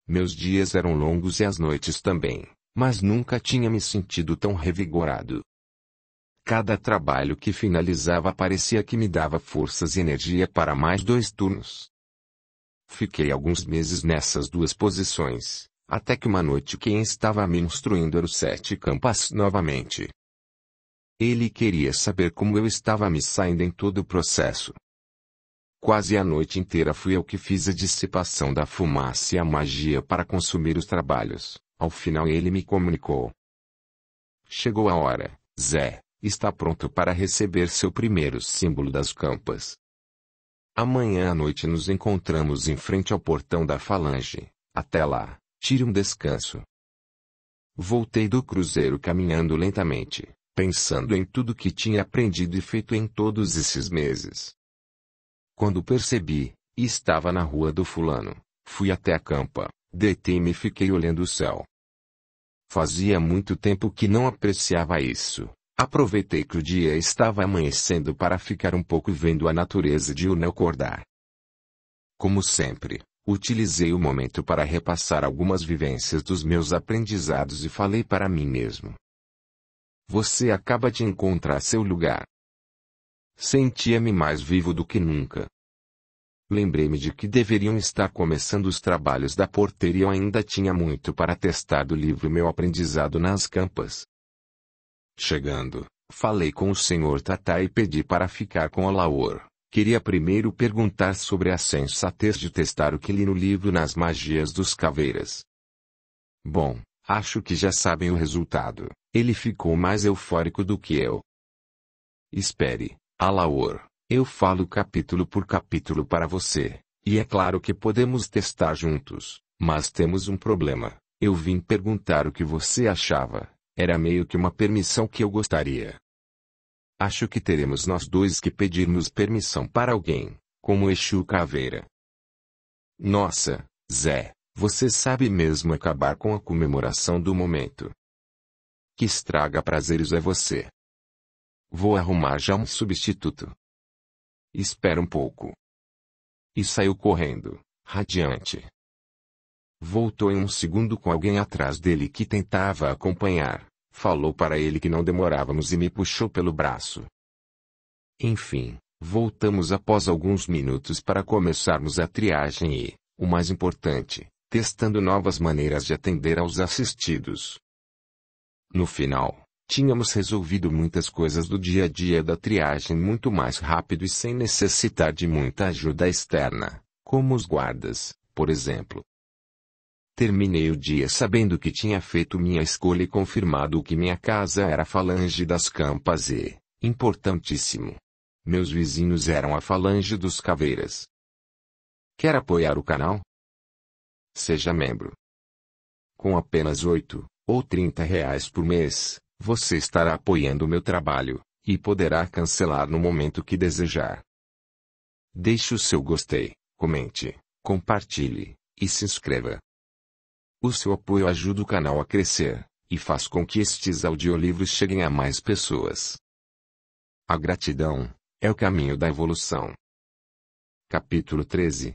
Meus dias eram longos e as noites também, mas nunca tinha me sentido tão revigorado. Cada trabalho que finalizava parecia que me dava forças e energia para mais 2 turnos. Fiquei alguns meses nessas 2 posições, até que uma noite quem estava me instruindo era o 7 campas novamente. Ele queria saber como eu estava me saindo em todo o processo. Quase a noite inteira fui eu que fiz a dissipação da fumaça e a magia para consumir os trabalhos. Ao final ele me comunicou. Chegou a hora, Zé, está pronto para receber seu primeiro símbolo das campas. Amanhã à noite nos encontramos em frente ao portão da falange. Até lá, tire um descanso. Voltei do cruzeiro caminhando lentamente, pensando em tudo que tinha aprendido e feito em todos esses meses. Quando percebi, estava na rua do fulano, fui até a campa, deitei-me e fiquei olhando o céu. Fazia muito tempo que não apreciava isso. Aproveitei que o dia estava amanhecendo para ficar um pouco vendo a natureza diurna acordar. Como sempre, utilizei o momento para repassar algumas vivências dos meus aprendizados e falei para mim mesmo. Você acaba de encontrar seu lugar. Sentia-me mais vivo do que nunca. Lembrei-me de que deveriam estar começando os trabalhos da porteira e eu ainda tinha muito para testar do livro Meu Aprendizado nas Campas. Chegando, falei com o Sr. Tata e pedi para ficar com a Laor. Queria primeiro perguntar sobre a sensatez de testar o que li no livro Nas Magias dos Caveiras. Bom, acho que já sabem o resultado. Ele ficou mais eufórico do que eu. Espere, Alaor, eu falo capítulo por capítulo para você, e é claro que podemos testar juntos, mas temos um problema. Eu vim perguntar o que você achava. Era meio que uma permissão que eu gostaria. Acho que teremos nós 2 que pedirmos permissão para alguém, como Exu Caveira. Nossa, Zé, você sabe mesmo acabar com a comemoração do momento. Que estraga prazeres é você. Vou arrumar já um substituto. Espera um pouco. E saiu correndo, radiante. Voltou em um segundo com alguém atrás dele que tentava acompanhar. Falou para ele que não demorávamos e me puxou pelo braço. Enfim, voltamos após alguns minutos para começarmos a triagem e, o mais importante, testando novas maneiras de atender aos assistidos. No final, tínhamos resolvido muitas coisas do dia a dia da triagem muito mais rápido e sem necessitar de muita ajuda externa, como os guardas, por exemplo. Terminei o dia sabendo que tinha feito minha escolha e confirmado que minha casa era a Falange das Campas e, importantíssimo, meus vizinhos eram a Falange dos Caveiras. Quer apoiar o canal? Seja membro. Com apenas 8 ou 30 reais por mês, você estará apoiando o meu trabalho, e poderá cancelar no momento que desejar. Deixe o seu gostei, comente, compartilhe, e se inscreva. O seu apoio ajuda o canal a crescer, e faz com que estes audiolivros cheguem a mais pessoas. A gratidão é o caminho da evolução. Capítulo 13.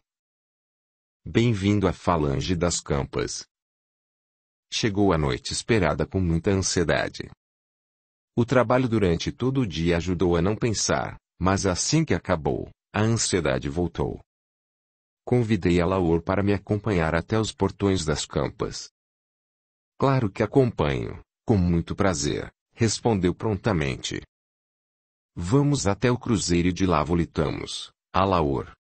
Bem-vindo à Falange das Campas. Chegou a noite esperada com muita ansiedade. O trabalho durante todo o dia ajudou a não pensar, mas assim que acabou, a ansiedade voltou. Convidei a Laur para me acompanhar até os portões das campas. Claro que acompanho, com muito prazer, respondeu prontamente. Vamos até o cruzeiro e de lá voltamos, a Laur.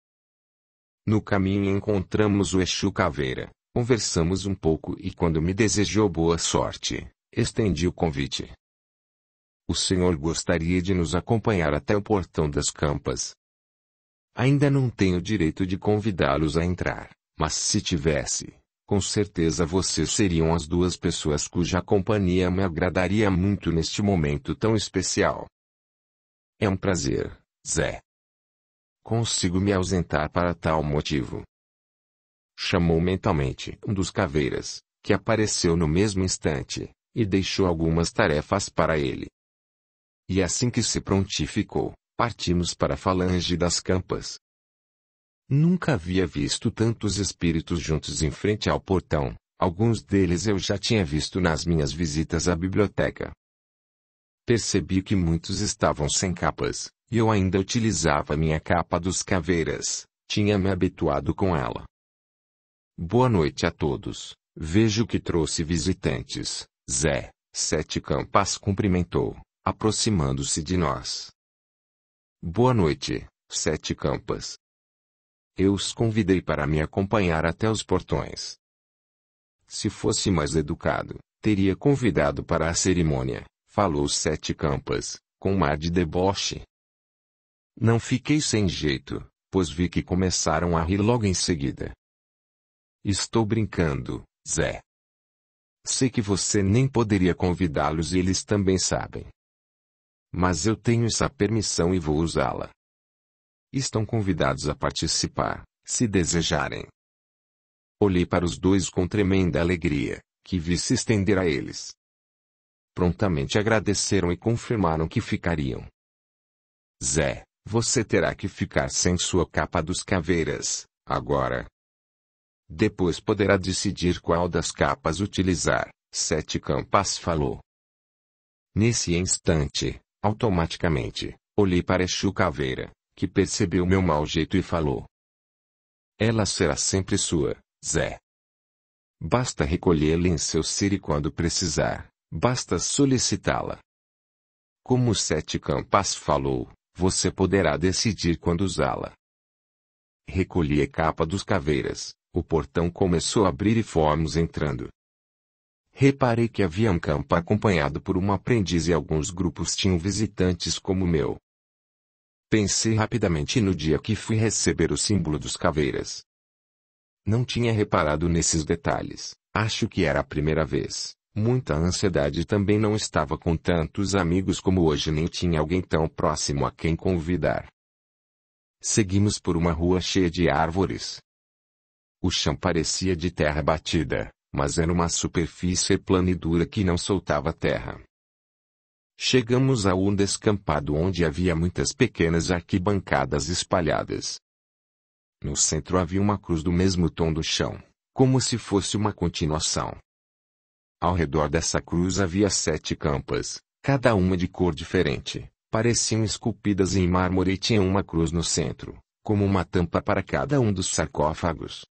No caminho encontramos o Exu Caveira, conversamos um pouco e quando me desejou boa sorte, estendi o convite. O senhor gostaria de nos acompanhar até o portão das campas? Ainda não tenho direito de convidá-los a entrar, mas se tivesse, com certeza vocês seriam as duas pessoas cuja companhia me agradaria muito neste momento tão especial. É um prazer, Zé. Consigo me ausentar para tal motivo. Chamou mentalmente um dos caveiras, que apareceu no mesmo instante, e deixou algumas tarefas para ele. E assim que se prontificou, partimos para a Falange das Campas. Nunca havia visto tantos espíritos juntos em frente ao portão, alguns deles eu já tinha visto nas minhas visitas à biblioteca. Percebi que muitos estavam sem capas, e eu ainda utilizava minha capa dos caveiras, tinha me habituado com ela. Boa noite a todos, vejo que trouxe visitantes, Zé, Sete Campas cumprimentou, aproximando-se de nós. Boa noite, Sete Campas. Eu os convidei para me acompanhar até os portões. Se fosse mais educado, teria convidado para a cerimônia, falou Sete Campas, com um ar de deboche. Não fiquei sem jeito, pois vi que começaram a rir logo em seguida. Estou brincando, Zé. Sei que você nem poderia convidá-los e eles também sabem. Mas eu tenho essa permissão e vou usá-la. Estão convidados a participar, se desejarem. Olhei para os dois com tremenda alegria, que vi se estender a eles. Prontamente agradeceram e confirmaram que ficariam. Zé, você terá que ficar sem sua capa dos caveiras, agora. Depois poderá decidir qual das capas utilizar, Sete Campas falou. Nesse instante, automaticamente, olhei para Exu Caveira, que percebeu meu mau jeito e falou. Ela será sempre sua, Zé. Basta recolhê-la em seu ser e quando precisar, basta solicitá-la. Como Sete Campas falou, você poderá decidir quando usá-la. Recolhi a capa dos caveiras, o portão começou a abrir e fomos entrando. Reparei que havia um campo acompanhado por uma aprendiz e alguns grupos tinham visitantes como o meu. Pensei rapidamente no dia que fui receber o símbolo dos caveiras. Não tinha reparado nesses detalhes, acho que era a primeira vez. Muita ansiedade também não estava com tantos amigos como hoje nem tinha alguém tão próximo a quem convidar. Seguimos por uma rua cheia de árvores. O chão parecia de terra batida, mas era uma superfície plana e dura que não soltava terra. Chegamos a um descampado onde havia muitas pequenas arquibancadas espalhadas. No centro havia uma cruz do mesmo tom do chão, como se fosse uma continuação. Ao redor dessa cruz havia 7 campas, cada uma de cor diferente, pareciam esculpidas em mármore e tinham uma cruz no centro, como uma tampa para cada um dos sarcófagos.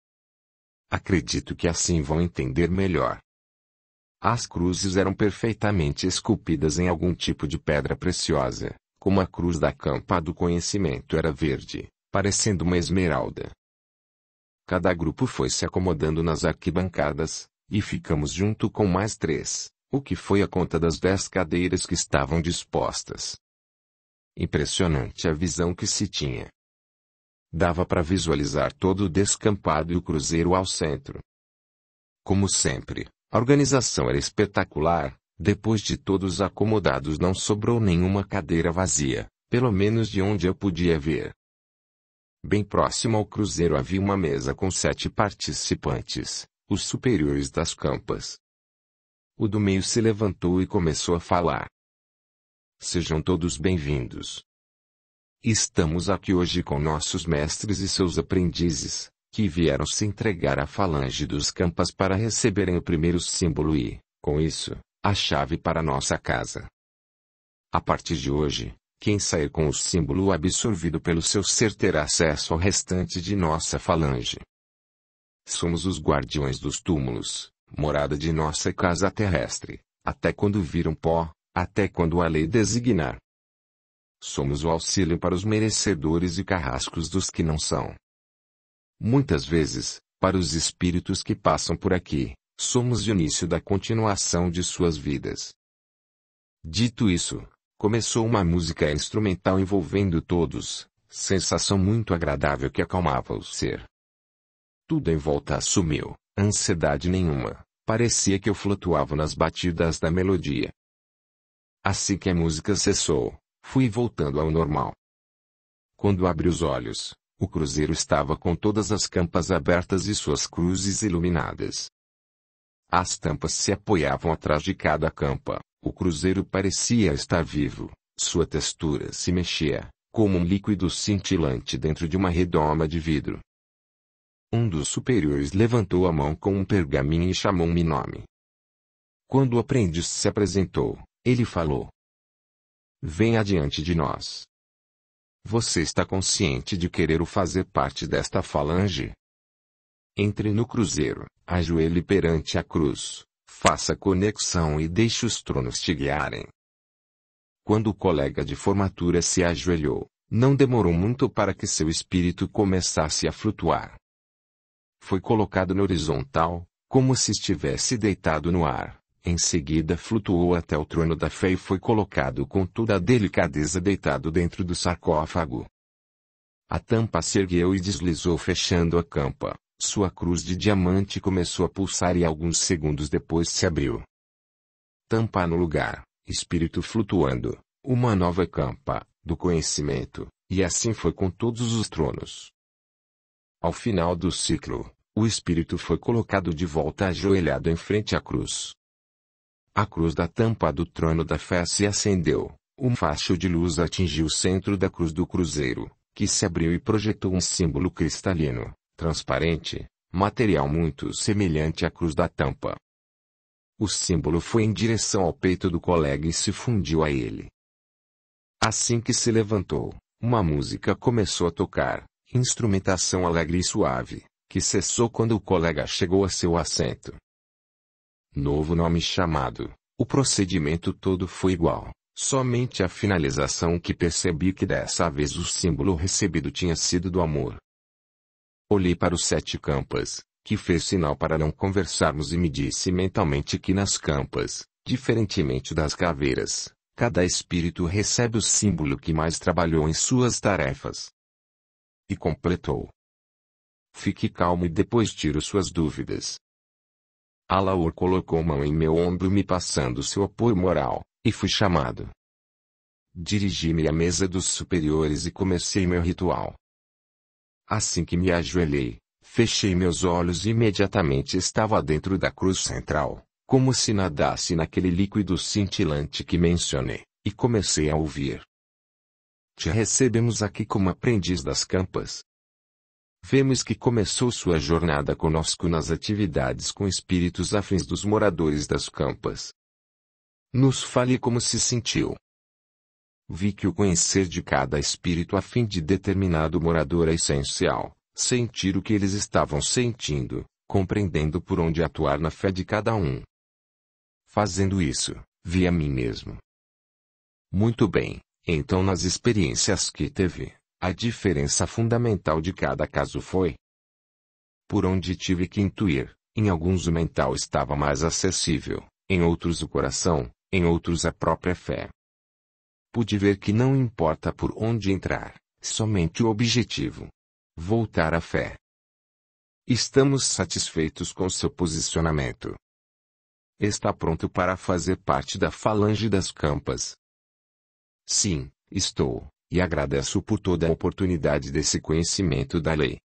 Acredito que assim vão entender melhor. As cruzes eram perfeitamente esculpidas em algum tipo de pedra preciosa, como a cruz da campa do conhecimento era verde, parecendo uma esmeralda. Cada grupo foi se acomodando nas arquibancadas, e ficamos junto com mais 3, o que foi a conta das 10 cadeiras que estavam dispostas. Impressionante a visão que se tinha. Dava para visualizar todo o descampado e o cruzeiro ao centro. Como sempre, a organização era espetacular. Depois de todos acomodados não sobrou nenhuma cadeira vazia, pelo menos de onde eu podia ver. Bem próximo ao cruzeiro havia uma mesa com 7 participantes, os superiores das campas. O do meio se levantou e começou a falar. Sejam todos bem-vindos. Estamos aqui hoje com nossos mestres e seus aprendizes, que vieram se entregar à falange dos campas para receberem o primeiro símbolo e, com isso, a chave para nossa casa. A partir de hoje, quem sair com o símbolo absorvido pelo seu ser terá acesso ao restante de nossa falange. Somos os guardiões dos túmulos, morada de nossa casa terrestre, até quando viram pó, até quando a lei designar. Somos o auxílio para os merecedores e carrascos dos que não são. Muitas vezes, para os espíritos que passam por aqui, somos o início da continuação de suas vidas. Dito isso, começou uma música instrumental envolvendo todos, sensação muito agradável que acalmava o ser. Tudo em volta sumiu, ansiedade nenhuma, parecia que eu flutuava nas batidas da melodia. Assim que a música cessou, fui voltando ao normal. Quando abri os olhos, o cruzeiro estava com todas as campas abertas e suas cruzes iluminadas. As tampas se apoiavam atrás de cada campa, o cruzeiro parecia estar vivo, sua textura se mexia, como um líquido cintilante dentro de uma redoma de vidro. Um dos superiores levantou a mão com um pergaminho e chamou-me nome. Quando o aprendiz se apresentou, ele falou: Venha adiante de nós. Você está consciente de querer fazer parte desta falange? Entre no cruzeiro, ajoelhe perante a cruz, faça conexão e deixe os tronos te guiarem. Quando o colega de formatura se ajoelhou, não demorou muito para que seu espírito começasse a flutuar. Foi colocado na horizontal, como se estivesse deitado no ar. Em seguida flutuou até o trono da fé e foi colocado com toda a delicadeza deitado dentro do sarcófago. A tampa se ergueu e deslizou fechando a campa. Sua cruz de diamante começou a pulsar e alguns segundos depois se abriu. Tampa no lugar, espírito flutuando, uma nova campa, do conhecimento, e assim foi com todos os tronos. Ao final do ciclo, o espírito foi colocado de volta ajoelhado em frente à cruz. A cruz da tampa do trono da fé se acendeu, um facho de luz atingiu o centro da cruz do cruzeiro, que se abriu e projetou um símbolo cristalino, transparente, material muito semelhante à cruz da tampa. O símbolo foi em direção ao peito do colega e se fundiu a ele. Assim que se levantou, uma música começou a tocar, instrumentação alegre e suave, que cessou quando o colega chegou a seu assento. Novo nome chamado. O procedimento todo foi igual, somente a finalização que percebi que dessa vez o símbolo recebido tinha sido do amor. Olhei para os 7 campas, que fez sinal para não conversarmos e me disse mentalmente que nas campas, diferentemente das caveiras, cada espírito recebe o símbolo que mais trabalhou em suas tarefas. E completou: Fique calmo e depois tiro suas dúvidas. Alaor colocou mão em meu ombro me passando seu apoio moral, e fui chamado. Dirigi-me à mesa dos superiores e comecei meu ritual. Assim que me ajoelhei, Fechei meus olhos e imediatamente estava dentro da cruz central, como se nadasse naquele líquido cintilante que mencionei, e comecei a ouvir. Te recebemos aqui como aprendiz das campas. Vemos que começou sua jornada conosco nas atividades com espíritos afins dos moradores das campas. Nos fale como se sentiu. Vi que o conhecer de cada espírito afim de determinado morador é essencial, sentir o que eles estavam sentindo, compreendendo por onde atuar na fé de cada um. Fazendo isso, vi a mim mesmo. Muito bem, então nas experiências que teve, a diferença fundamental de cada caso foi: por onde tive que intuir, em alguns o mental estava mais acessível, em outros o coração, em outros a própria fé. Pude ver que não importa por onde entrar, somente o objetivo: voltar à fé. Estamos satisfeitos com seu posicionamento. Está pronto para fazer parte da falange das campas? Sim, estou, e agradeço por toda a oportunidade desse conhecimento da lei.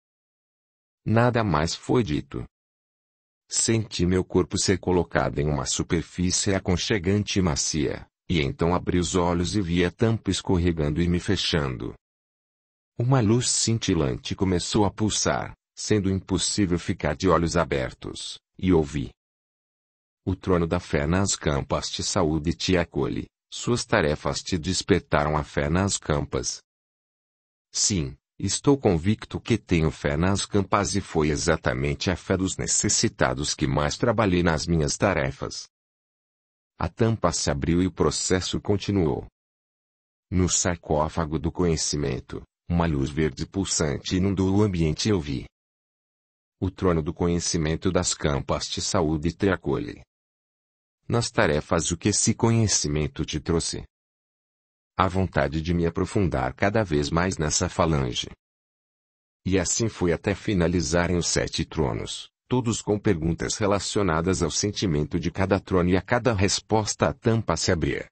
Nada mais foi dito. Senti meu corpo ser colocado em uma superfície aconchegante e macia, e então abri os olhos e vi a tampa escorregando e me fechando. Uma luz cintilante começou a pulsar, sendo impossível ficar de olhos abertos, e ouvi: o trono da fé nas campas te saúde e te acolhe, suas tarefas te despertaram a fé nas campas. Sim, estou convicto que tenho fé nas campas e foi exatamente a fé dos necessitados que mais trabalhei nas minhas tarefas. A tampa se abriu e o processo continuou. No sarcófago do conhecimento, uma luz verde pulsante inundou o ambiente e eu vi: o trono do conhecimento das campas te saúde e te acolhe. Nas tarefas o que esse conhecimento te trouxe? A vontade de me aprofundar cada vez mais nessa falange. E assim foi até finalizarem os 7 tronos, todos com perguntas relacionadas ao sentimento de cada trono e a cada resposta a tampa se abrir.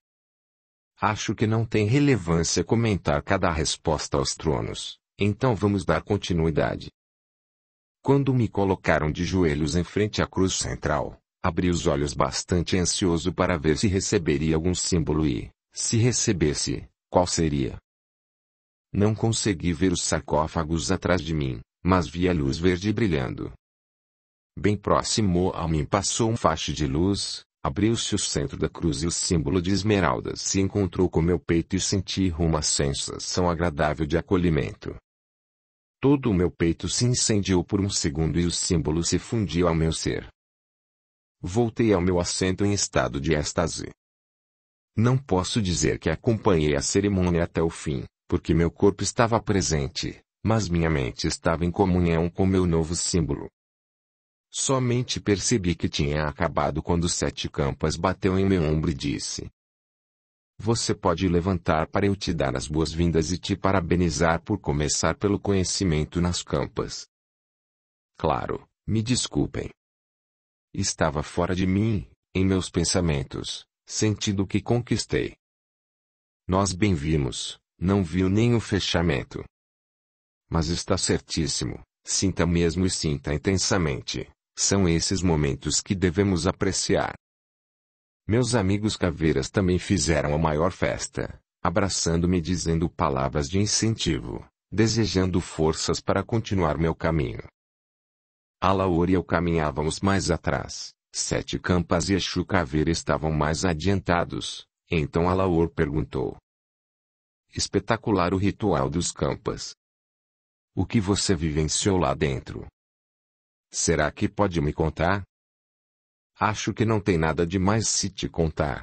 Acho que não tem relevância comentar cada resposta aos tronos, então vamos dar continuidade. Quando me colocaram de joelhos em frente à cruz central, abri os olhos bastante ansioso para ver se receberia algum símbolo e, se recebesse, qual seria. Não consegui ver os sarcófagos atrás de mim, mas vi a luz verde brilhando. Bem próximo a mim passou um facho de luz, abriu-se o centro da cruz e o símbolo de esmeraldas se encontrou com meu peito e senti uma sensação agradável de acolhimento. Todo o meu peito se incendiou por um segundo e o símbolo se fundiu ao meu ser. Voltei ao meu assento em estado de êxtase. Não posso dizer que acompanhei a cerimônia até o fim, porque meu corpo estava presente, mas minha mente estava em comunhão com meu novo símbolo. Somente percebi que tinha acabado quando 7 campas bateu em meu ombro e disse: você pode levantar para eu te dar as boas-vindas e te parabenizar por começar pelo conhecimento nas campas. Claro, me desculpem. Estava fora de mim, em meus pensamentos, sentindo o que conquistei. Nós bem vimos, não viu nem o fechamento. Mas está certíssimo, sinta mesmo e sinta intensamente, são esses momentos que devemos apreciar. Meus amigos caveiras também fizeram a maior festa, abraçando-me e dizendo palavras de incentivo, desejando forças para continuar meu caminho. Alaor e eu caminhávamos mais atrás, 7 campas e Exu Caveira estavam mais adiantados, então Alaor perguntou: espetacular o ritual dos campas. O que você vivenciou lá dentro? Será que pode me contar? Acho que não tem nada de mais se te contar.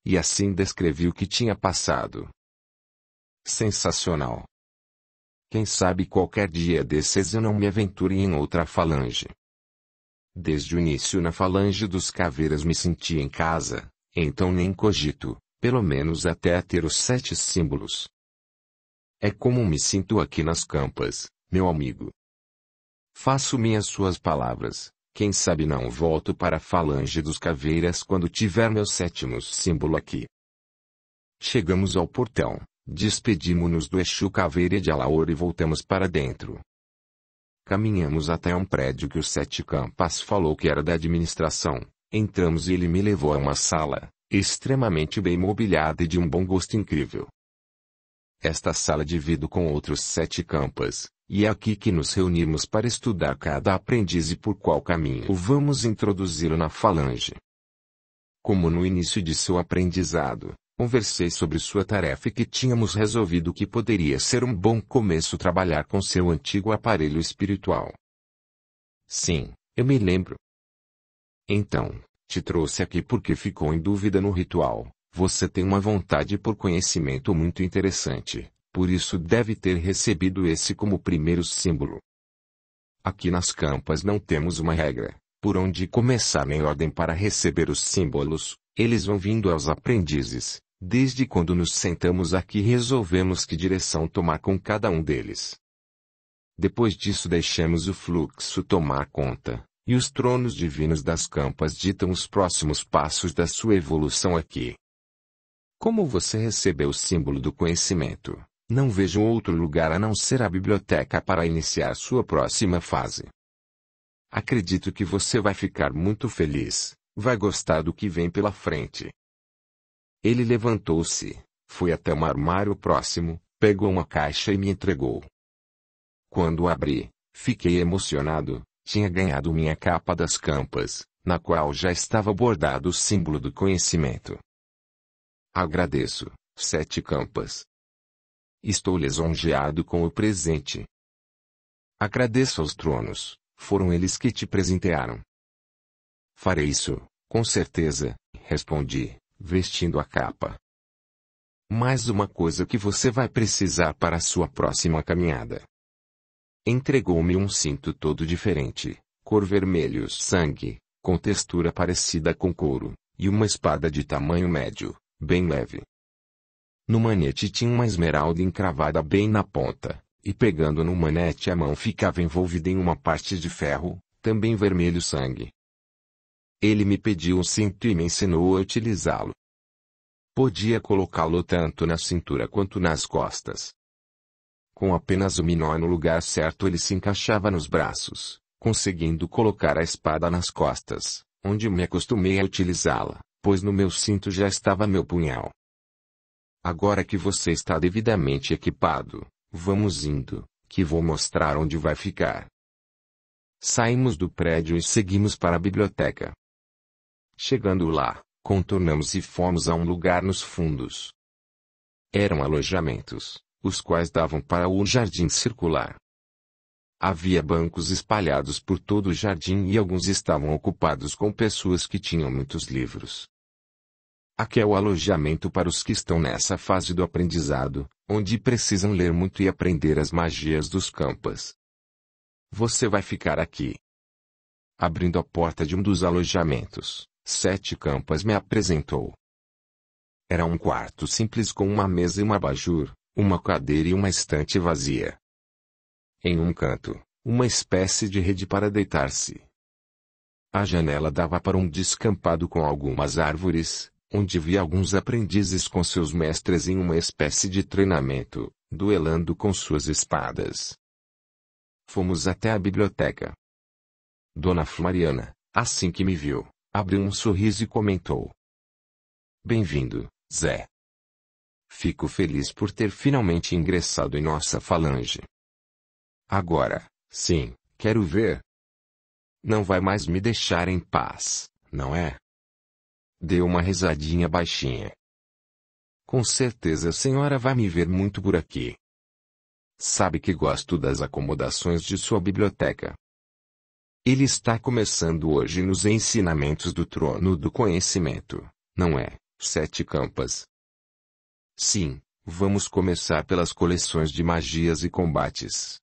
E assim descrevi o que tinha passado. Sensacional. Quem sabe qualquer dia desses eu não me aventure em outra falange. Desde o início na falange dos caveiras me senti em casa, então nem cogito, pelo menos até ter os 7 símbolos. É como me sinto aqui nas campas, meu amigo. Faço minhas suas palavras, quem sabe não volto para a falange dos caveiras quando tiver meu 7º símbolo aqui. Chegamos ao portão, despedimo-nos do Exu Caveira e de Alaor e voltamos para dentro. Caminhamos até um prédio que o Sete Campas falou que era da administração. Entramos e ele me levou a uma sala, extremamente bem mobiliada e de um bom gosto incrível. Esta sala divido com outros 7 campas, e é aqui que nos reunimos para estudar cada aprendiz e por qual caminho vamos introduzi-lo na falange. Como no início de seu aprendizado, conversei sobre sua tarefa e que tínhamos resolvido que poderia ser um bom começo trabalhar com seu antigo aparelho espiritual. Sim, eu me lembro. Então, te trouxe aqui porque ficou em dúvida no ritual. Você tem uma vontade por conhecimento muito interessante, por isso deve ter recebido esse como primeiro símbolo. Aqui nas campas não temos uma regra, por onde começar nem ordem para receber os símbolos, eles vão vindo aos aprendizes, desde quando nos sentamos aqui resolvemos que direção tomar com cada um deles. Depois disso deixamos o fluxo tomar conta, e os tronos divinos das campas ditam os próximos passos da sua evolução aqui. Como você recebeu o símbolo do conhecimento, não vejo outro lugar a não ser a biblioteca para iniciar sua próxima fase. Acredito que você vai ficar muito feliz, vai gostar do que vem pela frente. Ele levantou-se, foi até um armário próximo, pegou uma caixa e me entregou. Quando abri, fiquei emocionado, tinha ganhado minha capa das campas, na qual já estava bordado o símbolo do conhecimento. Agradeço, 7 campas. Estou lisonjeado com o presente. Agradeço aos tronos, foram eles que te presentearam. Farei isso, com certeza, respondi, vestindo a capa. Mais uma coisa que você vai precisar para a sua próxima caminhada. Entregou-me um cinto todo diferente, cor vermelho sangue, com textura parecida com couro, e uma espada de tamanho médio, bem leve. No manete tinha uma esmeralda encravada bem na ponta, e pegando no manete a mão ficava envolvida em uma parte de ferro, também vermelho sangue. Ele me pediu o cinto e me ensinou a utilizá-lo. Podia colocá-lo tanto na cintura quanto nas costas. Com apenas um nó no lugar certo ele se encaixava nos braços, conseguindo colocar a espada nas costas, onde me acostumei a utilizá-la, pois no meu cinto já estava meu punhal. Agora que você está devidamente equipado, vamos indo, que vou mostrar onde vai ficar. Saímos do prédio e seguimos para a biblioteca. Chegando lá, contornamos e fomos a um lugar nos fundos. Eram alojamentos, os quais davam para o jardim circular. Havia bancos espalhados por todo o jardim e alguns estavam ocupados com pessoas que tinham muitos livros. Aqui é o alojamento para os que estão nessa fase do aprendizado, onde precisam ler muito e aprender as magias dos campas. Você vai ficar aqui. Abrindo a porta de um dos alojamentos, 7 campas me apresentou. Era um quarto simples com uma mesa e um abajur, uma cadeira e uma estante vazia. Em um canto, uma espécie de rede para deitar-se. A janela dava para um descampado com algumas árvores, onde vi alguns aprendizes com seus mestres em uma espécie de treinamento, duelando com suas espadas. Fomos até a biblioteca. Dona Floriana, assim que me viu, abriu um sorriso e comentou: Bem-vindo, Zé. Fico feliz por ter finalmente ingressado em nossa falange. Agora, sim, quero ver. Não vai mais me deixar em paz, não é? Deu uma risadinha baixinha. Com certeza a senhora vai me ver muito por aqui. Sabe que gosto das acomodações de sua biblioteca. Ele está começando hoje nos ensinamentos do trono do conhecimento, não é, 7 campas? Sim, vamos começar pelas coleções de magias e combates.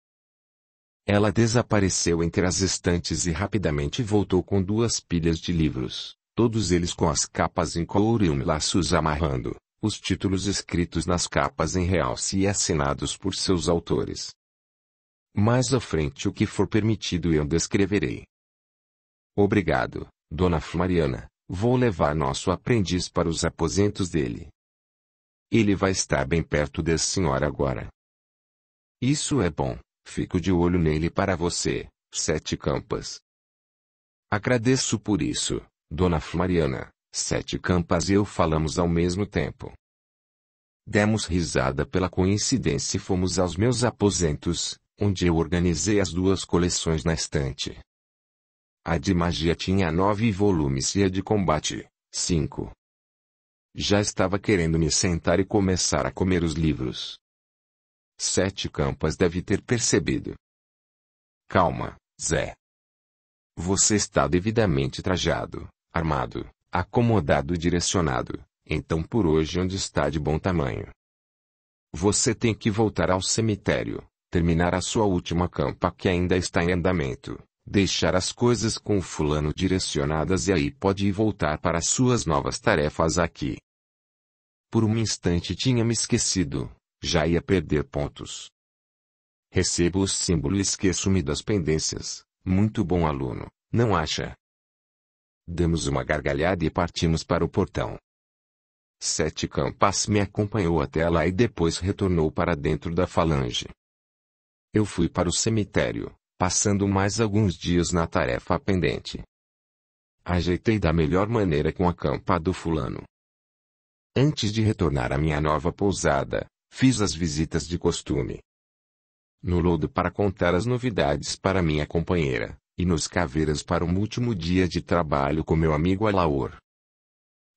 Ela desapareceu entre as estantes e rapidamente voltou com 2 pilhas de livros, todos eles com as capas em couro e um laços amarrando, os títulos escritos nas capas em realce e assinados por seus autores. Mais à frente o que for permitido eu descreverei. Obrigado, Dona Floriana, vou levar nosso aprendiz para os aposentos dele. Ele vai estar bem perto da senhora agora. Isso é bom, Fico de olho nele para você, 7 Campas. Agradeço por isso, Dona Floriana. 7 Campas e eu falamos ao mesmo tempo. Demos risada pela coincidência e fomos aos meus aposentos, onde eu organizei as 2 coleções na estante. A de magia tinha 9 volumes e a de combate, 5. Já estava querendo me sentar e começar a comer os livros. 7 Campas deve ter percebido. Calma, Zé. Você está devidamente trajado, armado, acomodado e direcionado, então por hoje onde está de bom tamanho. Você tem que voltar ao cemitério, terminar a sua última campa que ainda está em andamento, deixar as coisas com o fulano direcionadas e aí pode ir voltar para as suas novas tarefas aqui. Por um instante tinha me esquecido, já ia perder pontos. Recebo o símbolo e esqueço-me das pendências, muito bom aluno, não acha? Demos uma gargalhada e partimos para o portão. 7 Campas me acompanhou até lá e depois retornou para dentro da falange. Eu fui para o cemitério, passando mais alguns dias na tarefa pendente. Ajeitei da melhor maneira com a campa do fulano. Antes de retornar à minha nova pousada, fiz as visitas de costume. No lodo para contar as novidades para minha companheira, e nos caveiras para um último dia de trabalho com meu amigo Alaor.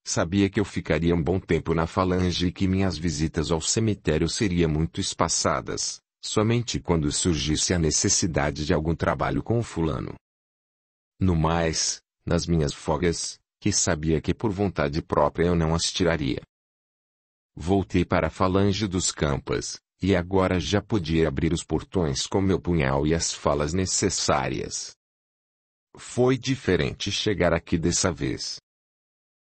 Sabia que eu ficaria um bom tempo na falange e que minhas visitas ao cemitério seriam muito espaçadas, somente quando surgisse a necessidade de algum trabalho com o fulano. No mais, nas minhas folgas, que sabia que por vontade própria eu não as tiraria. Voltei para a falange dos Campas, e agora já podia abrir os portões com meu punhal e as falas necessárias. Foi diferente chegar aqui dessa vez.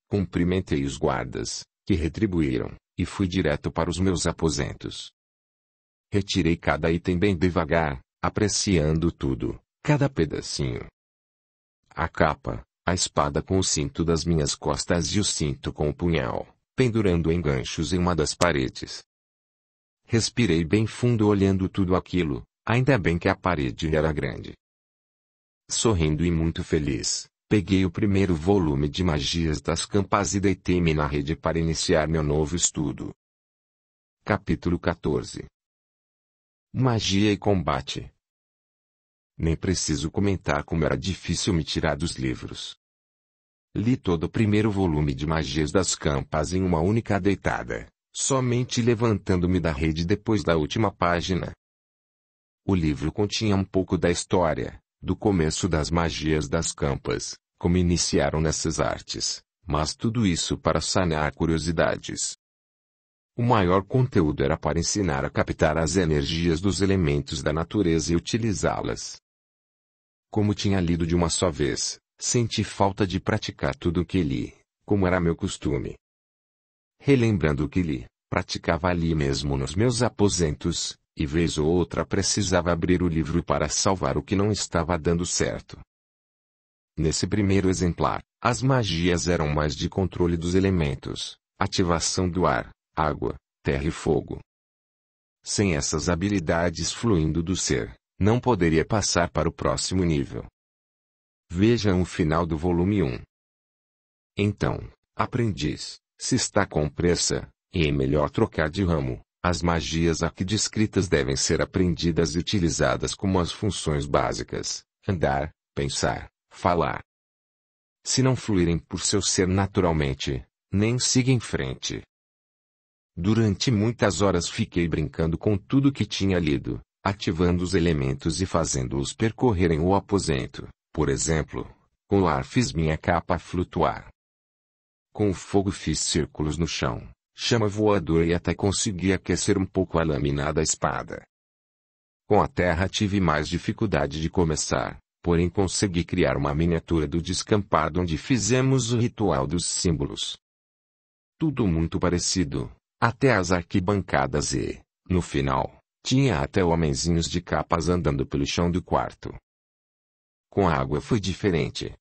Cumprimentei os guardas, que retribuíram, e fui direto para os meus aposentos. Retirei cada item bem devagar, apreciando tudo, cada pedacinho. A capa, a espada com o cinto das minhas costas e o cinto com o punhal, pendurando em ganchos em uma das paredes. Respirei bem fundo olhando tudo aquilo, ainda bem que a parede era grande. Sorrindo e muito feliz, peguei o primeiro volume de Magias das Campas e deitei-me na rede para iniciar meu novo estudo. Capítulo 14. Magia e combate. Nem preciso comentar como era difícil me tirar dos livros. Li todo o primeiro volume de Magias das Campas em uma única deitada, somente levantando-me da rede depois da última página. O livro continha um pouco da história, do começo das Magias das Campas, como iniciaram nessas artes, mas tudo isso para sanar curiosidades. O maior conteúdo era para ensinar a captar as energias dos elementos da natureza e utilizá-las. Como tinha lido de uma só vez, senti falta de praticar tudo o que li, como era meu costume. Relembrando o que li, praticava ali mesmo nos meus aposentos, e vez ou outra precisava abrir o livro para salvar o que não estava dando certo. Nesse primeiro exemplar, as magias eram mais de controle dos elementos, ativação do ar, água, terra e fogo. Sem essas habilidades fluindo do ser, não poderia passar para o próximo nível. Vejam o final do volume 1. Então, aprendiz, se está com pressa, e é melhor trocar de ramo. As magias aqui descritas devem ser aprendidas e utilizadas como as funções básicas: andar, pensar, falar. Se não fluírem por seu ser naturalmente, nem siga em frente. Durante muitas horas fiquei brincando com tudo que tinha lido, ativando os elementos e fazendo-os percorrerem o aposento. Por exemplo, com o ar fiz minha capa flutuar. Com o fogo fiz círculos no chão, chama voadora e até consegui aquecer um pouco a lâmina da espada. Com a terra tive mais dificuldade de começar, porém consegui criar uma miniatura do descampado onde fizemos o ritual dos símbolos. Tudo muito parecido, até as arquibancadas e, no final, tinha até homenzinhos de capas andando pelo chão do quarto. Com a água foi diferente.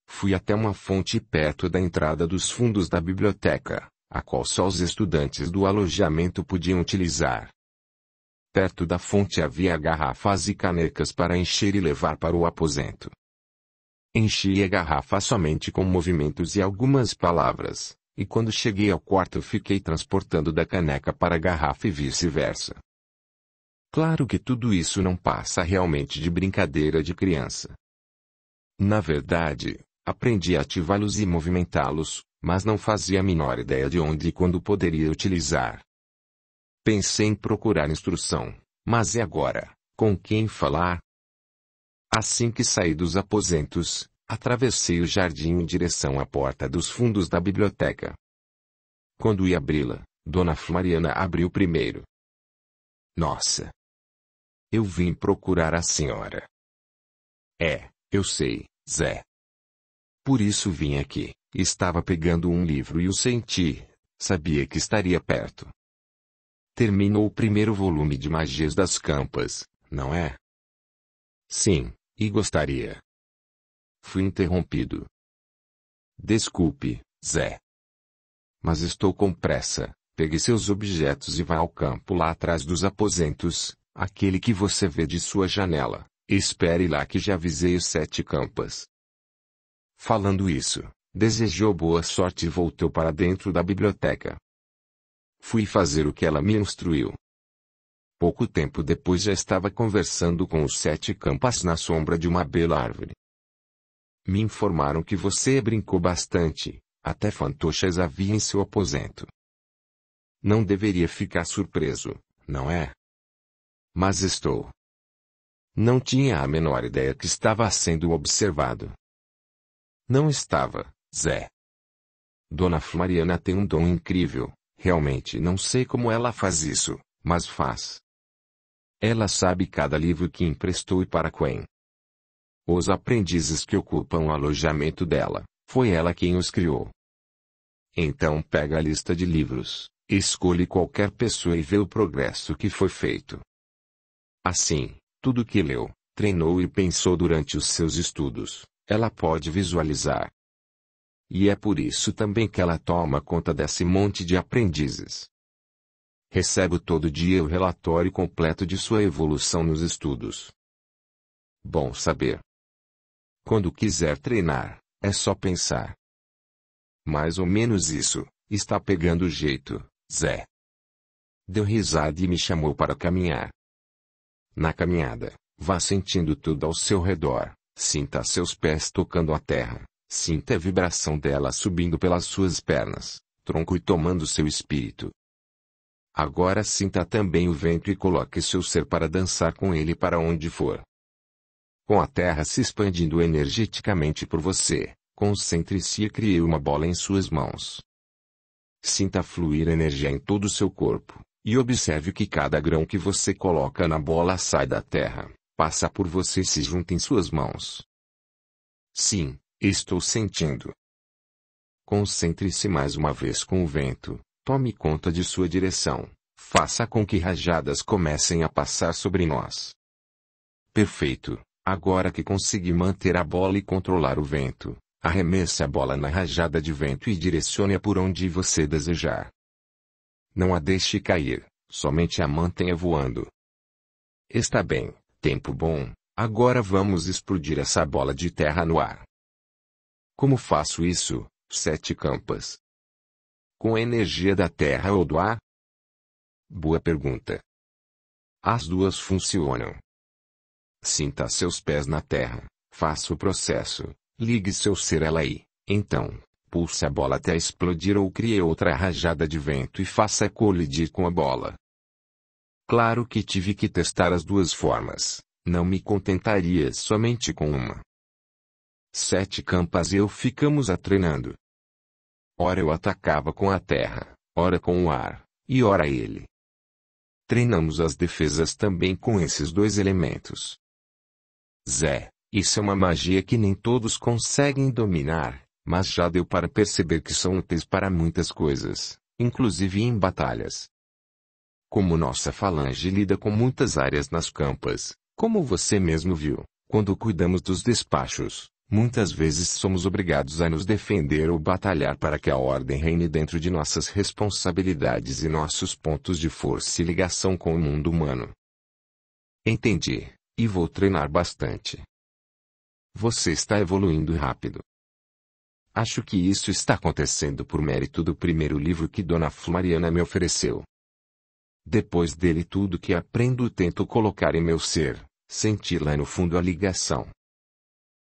Fui até uma fonte perto da entrada dos fundos da biblioteca, a qual só os estudantes do alojamento podiam utilizar. Perto da fonte havia garrafas e canecas para encher e levar para o aposento. Enchi a garrafa somente com movimentos e algumas palavras, e quando cheguei ao quarto fiquei transportando da caneca para a garrafa e vice-versa. Claro que tudo isso não passa realmente de brincadeira de criança. Na verdade, aprendi a ativá-los e movimentá-los, mas não fazia a menor ideia de onde e quando poderia utilizar. Pensei em procurar instrução, mas e agora, com quem falar? Assim que saí dos aposentos, atravessei o jardim em direção à porta dos fundos da biblioteca. Quando ia abri-la, Dona Floriana abriu primeiro. Nossa! Eu vim procurar a senhora. Eu sei, Zé. Por isso vim aqui. Estava pegando um livro e o senti. Sabia que estaria perto. Terminou o primeiro volume de Magias das Campas, não é? Sim, e gostaria. Fui interrompido. Desculpe, Zé. Mas estou com pressa. Pegue seus objetos e vá ao campo lá atrás dos aposentos, aquele que você vê de sua janela. Espere lá que já avisei os 7 campas. Falando isso, desejou boa sorte e voltou para dentro da biblioteca. Fui fazer o que ela me instruiu. Pouco tempo depois já estava conversando com os 7 campas na sombra de uma bela árvore. Me informaram que você brincou bastante, até fantoches havia em seu aposento. Não deveria ficar surpreso, não é? Mas estou. Não tinha a menor ideia que estava sendo observado. Não estava, Zé. Dona Floriana tem um dom incrível. Realmente não sei como ela faz isso, mas faz. Ela sabe cada livro que emprestou e para quem. Os aprendizes que ocupam o alojamento dela, foi ela quem os criou. Então pega a lista de livros, escolhe qualquer pessoa e vê o progresso que foi feito. Assim, tudo que leu, treinou e pensou durante os seus estudos, ela pode visualizar. E é por isso também que ela toma conta desse monte de aprendizes. Recebo todo dia o relatório completo de sua evolução nos estudos. Bom saber. Quando quiser treinar, é só pensar. Mais ou menos isso, está pegando jeito, Zé. Deu risada e me chamou para caminhar. Na caminhada, vá sentindo tudo ao seu redor, sinta seus pés tocando a terra. Sinta a vibração dela subindo pelas suas pernas, tronco e tomando seu espírito. Agora sinta também o vento e coloque seu ser para dançar com ele para onde for. Com a terra se expandindo energeticamente por você, concentre-se e crie uma bola em suas mãos. Sinta fluir energia em todo o seu corpo, e observe que cada grão que você coloca na bola sai da terra, passa por você e se junta em suas mãos. Sim. Estou sentindo. Concentre-se mais uma vez com o vento, tome conta de sua direção, faça com que rajadas comecem a passar sobre nós. Perfeito, agora que consegui manter a bola e controlar o vento, arremesse a bola na rajada de vento e direcione-a por onde você desejar. Não a deixe cair, somente a mantenha voando. Está bem, tempo bom, agora vamos explodir essa bola de terra no ar. Como faço isso, 7 campas? Com a energia da terra ou do ar? Boa pergunta. As duas funcionam. Sinta seus pés na terra, faça o processo, ligue seu ser ela aí, então, pulse a bola até explodir ou crie outra rajada de vento e faça colidir com a bola. Claro que tive que testar as duas formas, não me contentaria somente com uma. 7 campas e eu ficamos a treinando. Ora eu atacava com a terra, ora com o ar, e ora ele. Treinamos as defesas também com esses 2 elementos. Zé, isso é uma magia que nem todos conseguem dominar, mas já deu para perceber que são úteis para muitas coisas, inclusive em batalhas. Como nossa falange lida com muitas áreas nas campas, como você mesmo viu, quando cuidamos dos despachos. Muitas vezes somos obrigados a nos defender ou batalhar para que a ordem reine dentro de nossas responsabilidades e nossos pontos de força e ligação com o mundo humano. Entendi, e vou treinar bastante. Você está evoluindo rápido. Acho que isso está acontecendo por mérito do primeiro livro que Dona Floriana me ofereceu. Depois dele tudo que aprendo tento colocar em meu ser, sentir lá no fundo a ligação.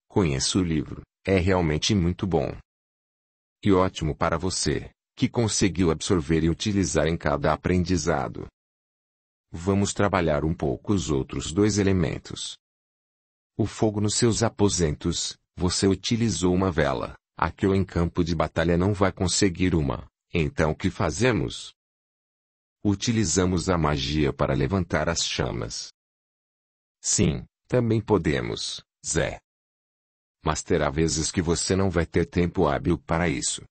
Conheço o livro, é realmente muito bom. E ótimo para você, que conseguiu absorver e utilizar em cada aprendizado. Vamos trabalhar um pouco os outros dois elementos. O fogo nos seus aposentos, você utilizou uma vela, aquele em campo de batalha não vai conseguir uma, então o que fazemos? Utilizamos a magia para levantar as chamas. Sim, também podemos, Zé. Mas terá vezes que você não vai ter tempo hábil para isso.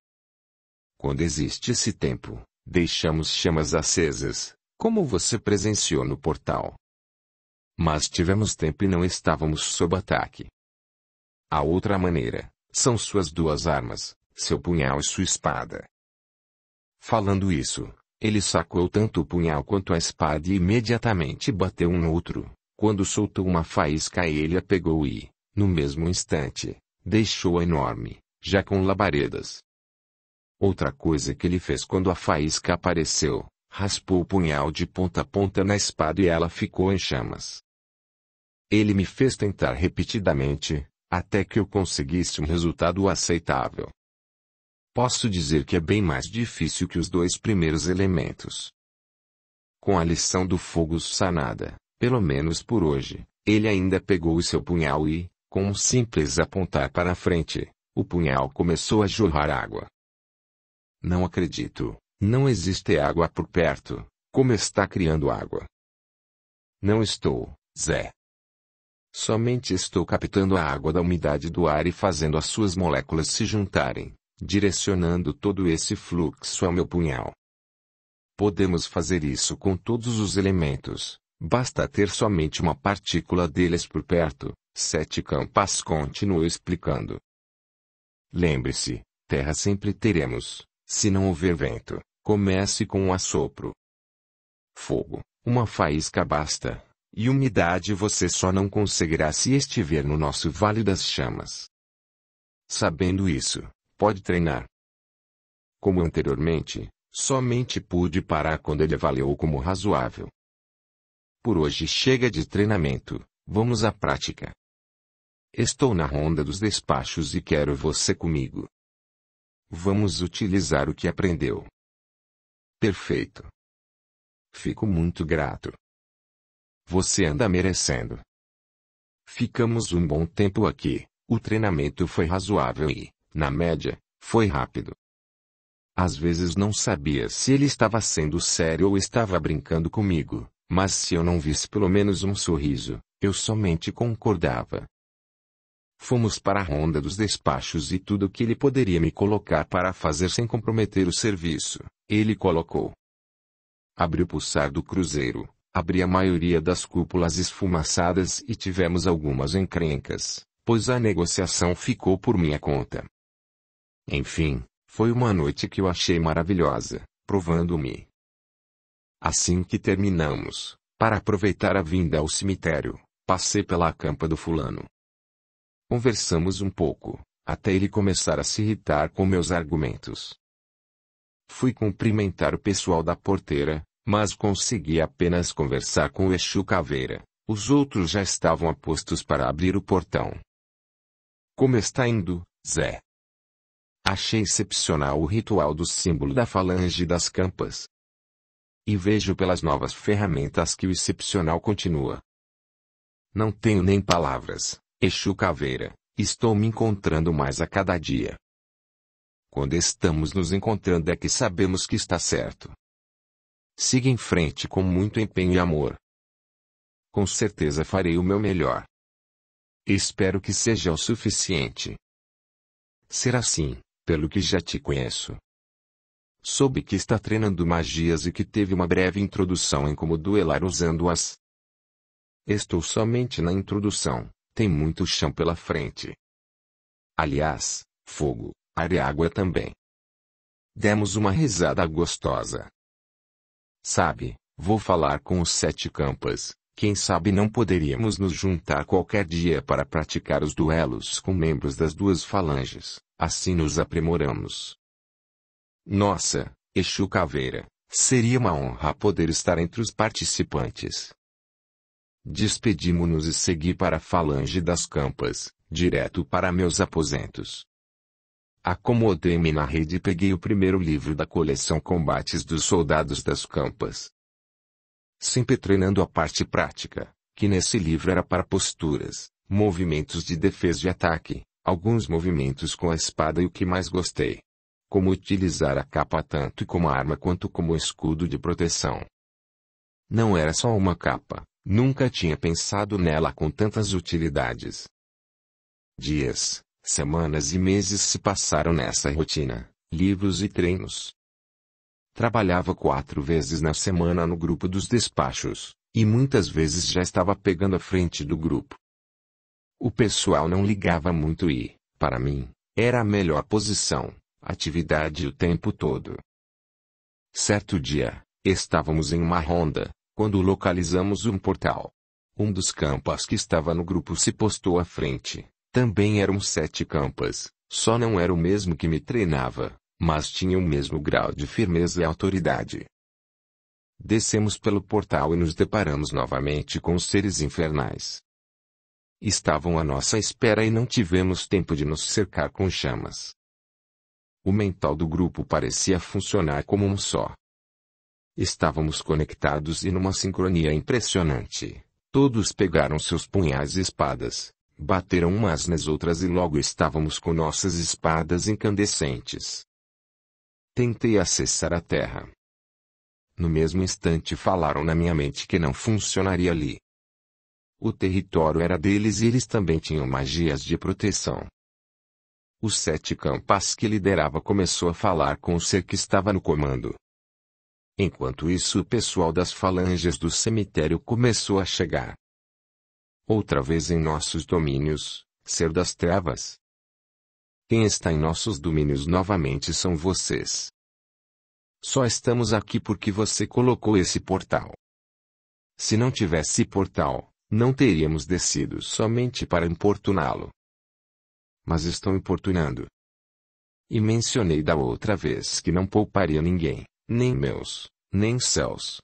Quando existe esse tempo, deixamos chamas acesas, como você presenciou no portal. Mas tivemos tempo e não estávamos sob ataque. A outra maneira, são suas duas armas, seu punhal e sua espada. Falando isso, ele sacou tanto o punhal quanto a espada e imediatamente bateu um no outro. Quando soltou uma faísca ele a pegou e, no mesmo instante, deixou-a enorme, já com labaredas. Outra coisa que ele fez quando a faísca apareceu, raspou o punhal de ponta a ponta na espada e ela ficou em chamas. Ele me fez tentar repetidamente, até que eu conseguisse um resultado aceitável. Posso dizer que é bem mais difícil que os dois primeiros elementos. Com a lição do fogo sanada, pelo menos por hoje, ele ainda pegou o seu punhal e, com um simples apontar para a frente, o punhal começou a jorrar água. Não acredito, não existe água por perto, como está criando água? Não estou, Zé. Somente estou captando a água da umidade do ar e fazendo as suas moléculas se juntarem, direcionando todo esse fluxo ao meu punhal. Podemos fazer isso com todos os elementos, basta ter somente uma partícula deles por perto, Sete Campas continuou explicando. Lembre-se, terra sempre teremos, se não houver vento, comece com um assopro. Fogo, uma faísca basta. E umidade você só não conseguirá se estiver no nosso Vale das Chamas. Sabendo isso, pode treinar. Como anteriormente, somente pude parar quando ele avaliou como razoável. Por hoje chega de treinamento, vamos à prática. Estou na ronda dos despachos e quero você comigo. Vamos utilizar o que aprendeu. Perfeito. Fico muito grato. Você anda merecendo. Ficamos um bom tempo aqui, o treinamento foi razoável e, na média, foi rápido. Às vezes não sabia se ele estava sendo sério ou estava brincando comigo, mas se eu não visse pelo menos um sorriso, eu somente concordava. Fomos para a ronda dos despachos e tudo o que ele poderia me colocar para fazer sem comprometer o serviço, ele colocou. Abri o pulsar do cruzeiro. Abri a maioria das cúpulas esfumaçadas e tivemos algumas encrencas, pois a negociação ficou por minha conta. Enfim, foi uma noite que eu achei maravilhosa, provando-me. Assim que terminamos, para aproveitar a vinda ao cemitério, passei pela campa do fulano. Conversamos um pouco, até ele começar a se irritar com meus argumentos. Fui cumprimentar o pessoal da porteira, mas consegui apenas conversar com o Exu Caveira. Os outros já estavam a postos para abrir o portão. Como está indo, Zé? Achei excepcional o ritual do símbolo da falange das campas. E vejo pelas novas ferramentas que o excepcional continua. Não tenho nem palavras, Exu Caveira, estou me encontrando mais a cada dia. Quando estamos nos encontrando é que sabemos que está certo. Siga em frente com muito empenho e amor. Com certeza farei o meu melhor. Espero que seja o suficiente. Será assim, pelo que já te conheço. Soube que está treinando magias e que teve uma breve introdução em como duelar usando-as. Estou somente na introdução, tem muito chão pela frente. Aliás, fogo, ar e água também. Demos uma risada gostosa. Sabe, vou falar com os Sete Campas, Quem sabe não poderíamos nos juntar qualquer dia para praticar os duelos com membros das duas falanges, assim nos aprimoramos. Nossa, Exu Caveira, seria uma honra poder estar entre os participantes. Despedimo-nos e segui para a falange das campas, direto para meus aposentos. Acomodei-me na rede e peguei o primeiro livro da coleção Combates dos Soldados das Campas. Sempre treinando a parte prática, que nesse livro era para posturas, movimentos de defesa e ataque, alguns movimentos com a espada e o que mais gostei. Como utilizar a capa tanto como arma quanto como escudo de proteção. Não era só uma capa, nunca tinha pensado nela com tantas utilidades. Dias, semanas e meses se passaram nessa rotina, livros e treinos. Trabalhava 4 vezes na semana no grupo dos despachos, e muitas vezes já estava pegando a frente do grupo. O pessoal não ligava muito e, para mim, era a melhor posição, atividade o tempo todo. Certo dia, estávamos em uma ronda, quando localizamos um portal. Um dos campas que estava no grupo se postou à frente. Também eram 7 campas, só não era o mesmo que me treinava, mas tinha o mesmo grau de firmeza e autoridade. Descemos pelo portal e nos deparamos novamente com os seres infernais. Estavam à nossa espera e não tivemos tempo de nos cercar com chamas. O mental do grupo parecia funcionar como um só. Estávamos conectados e numa sincronia impressionante. Todos pegaram seus punhais e espadas, bateram umas nas outras e logo estávamos com nossas espadas incandescentes. Tentei acessar a terra. No mesmo instante falaram na minha mente que não funcionaria ali. O território era deles e eles também tinham magias de proteção. Os 7 campas que liderava começou a falar com o ser que estava no comando. Enquanto isso o pessoal das falanges do cemitério começou a chegar. Outra vez em nossos domínios, ser das trevas. Quem está em nossos domínios novamente são vocês. Só estamos aqui porque você colocou esse portal. Se não tivesse portal, não teríamos descido somente para importuná-lo. Mas estão importunando. E mencionei da outra vez que não pouparia ninguém, nem meus, nem céus.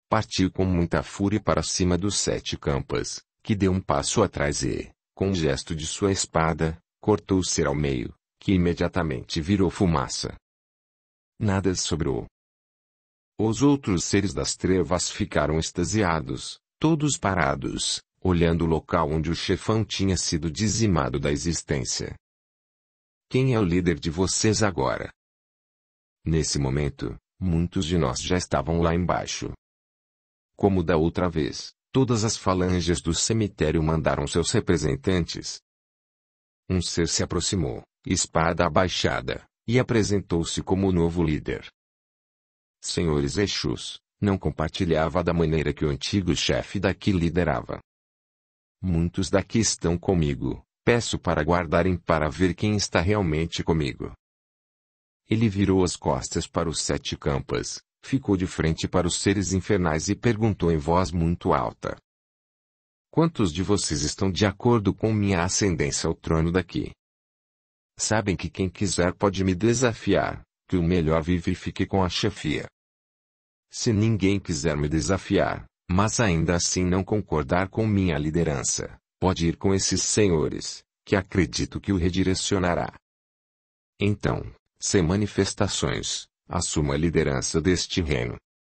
Partiu com muita fúria para cima dos 7 campas, que deu um passo atrás e, com um gesto de sua espada, cortou o ser ao meio, que imediatamente virou fumaça. Nada sobrou. Os outros seres das trevas ficaram extasiados, todos parados, olhando o local onde o chefão tinha sido dizimado da existência. Quem é o líder de vocês agora? Nesse momento, muitos de nós já estavam lá embaixo. Como da outra vez, todas as falanges do cemitério mandaram seus representantes. Um ser se aproximou, espada abaixada, e apresentou-se como o novo líder. Senhores Exus, não compartilhava da maneira que o antigo chefe daqui liderava. Muitos daqui estão comigo, peço para guardarem para ver quem está realmente comigo. Ele virou as costas para os 7 campas, ficou de frente para os seres infernais e perguntou em voz muito alta. Quantos de vocês estão de acordo com minha ascendência ao trono daqui? Sabem que quem quiser pode me desafiar, que o melhor vive e fique com a chefia. Se ninguém quiser me desafiar, mas ainda assim não concordar com minha liderança, pode ir com esses senhores, que acredito que o redirecionará. Então, sem manifestações, assuma a liderança deste reino.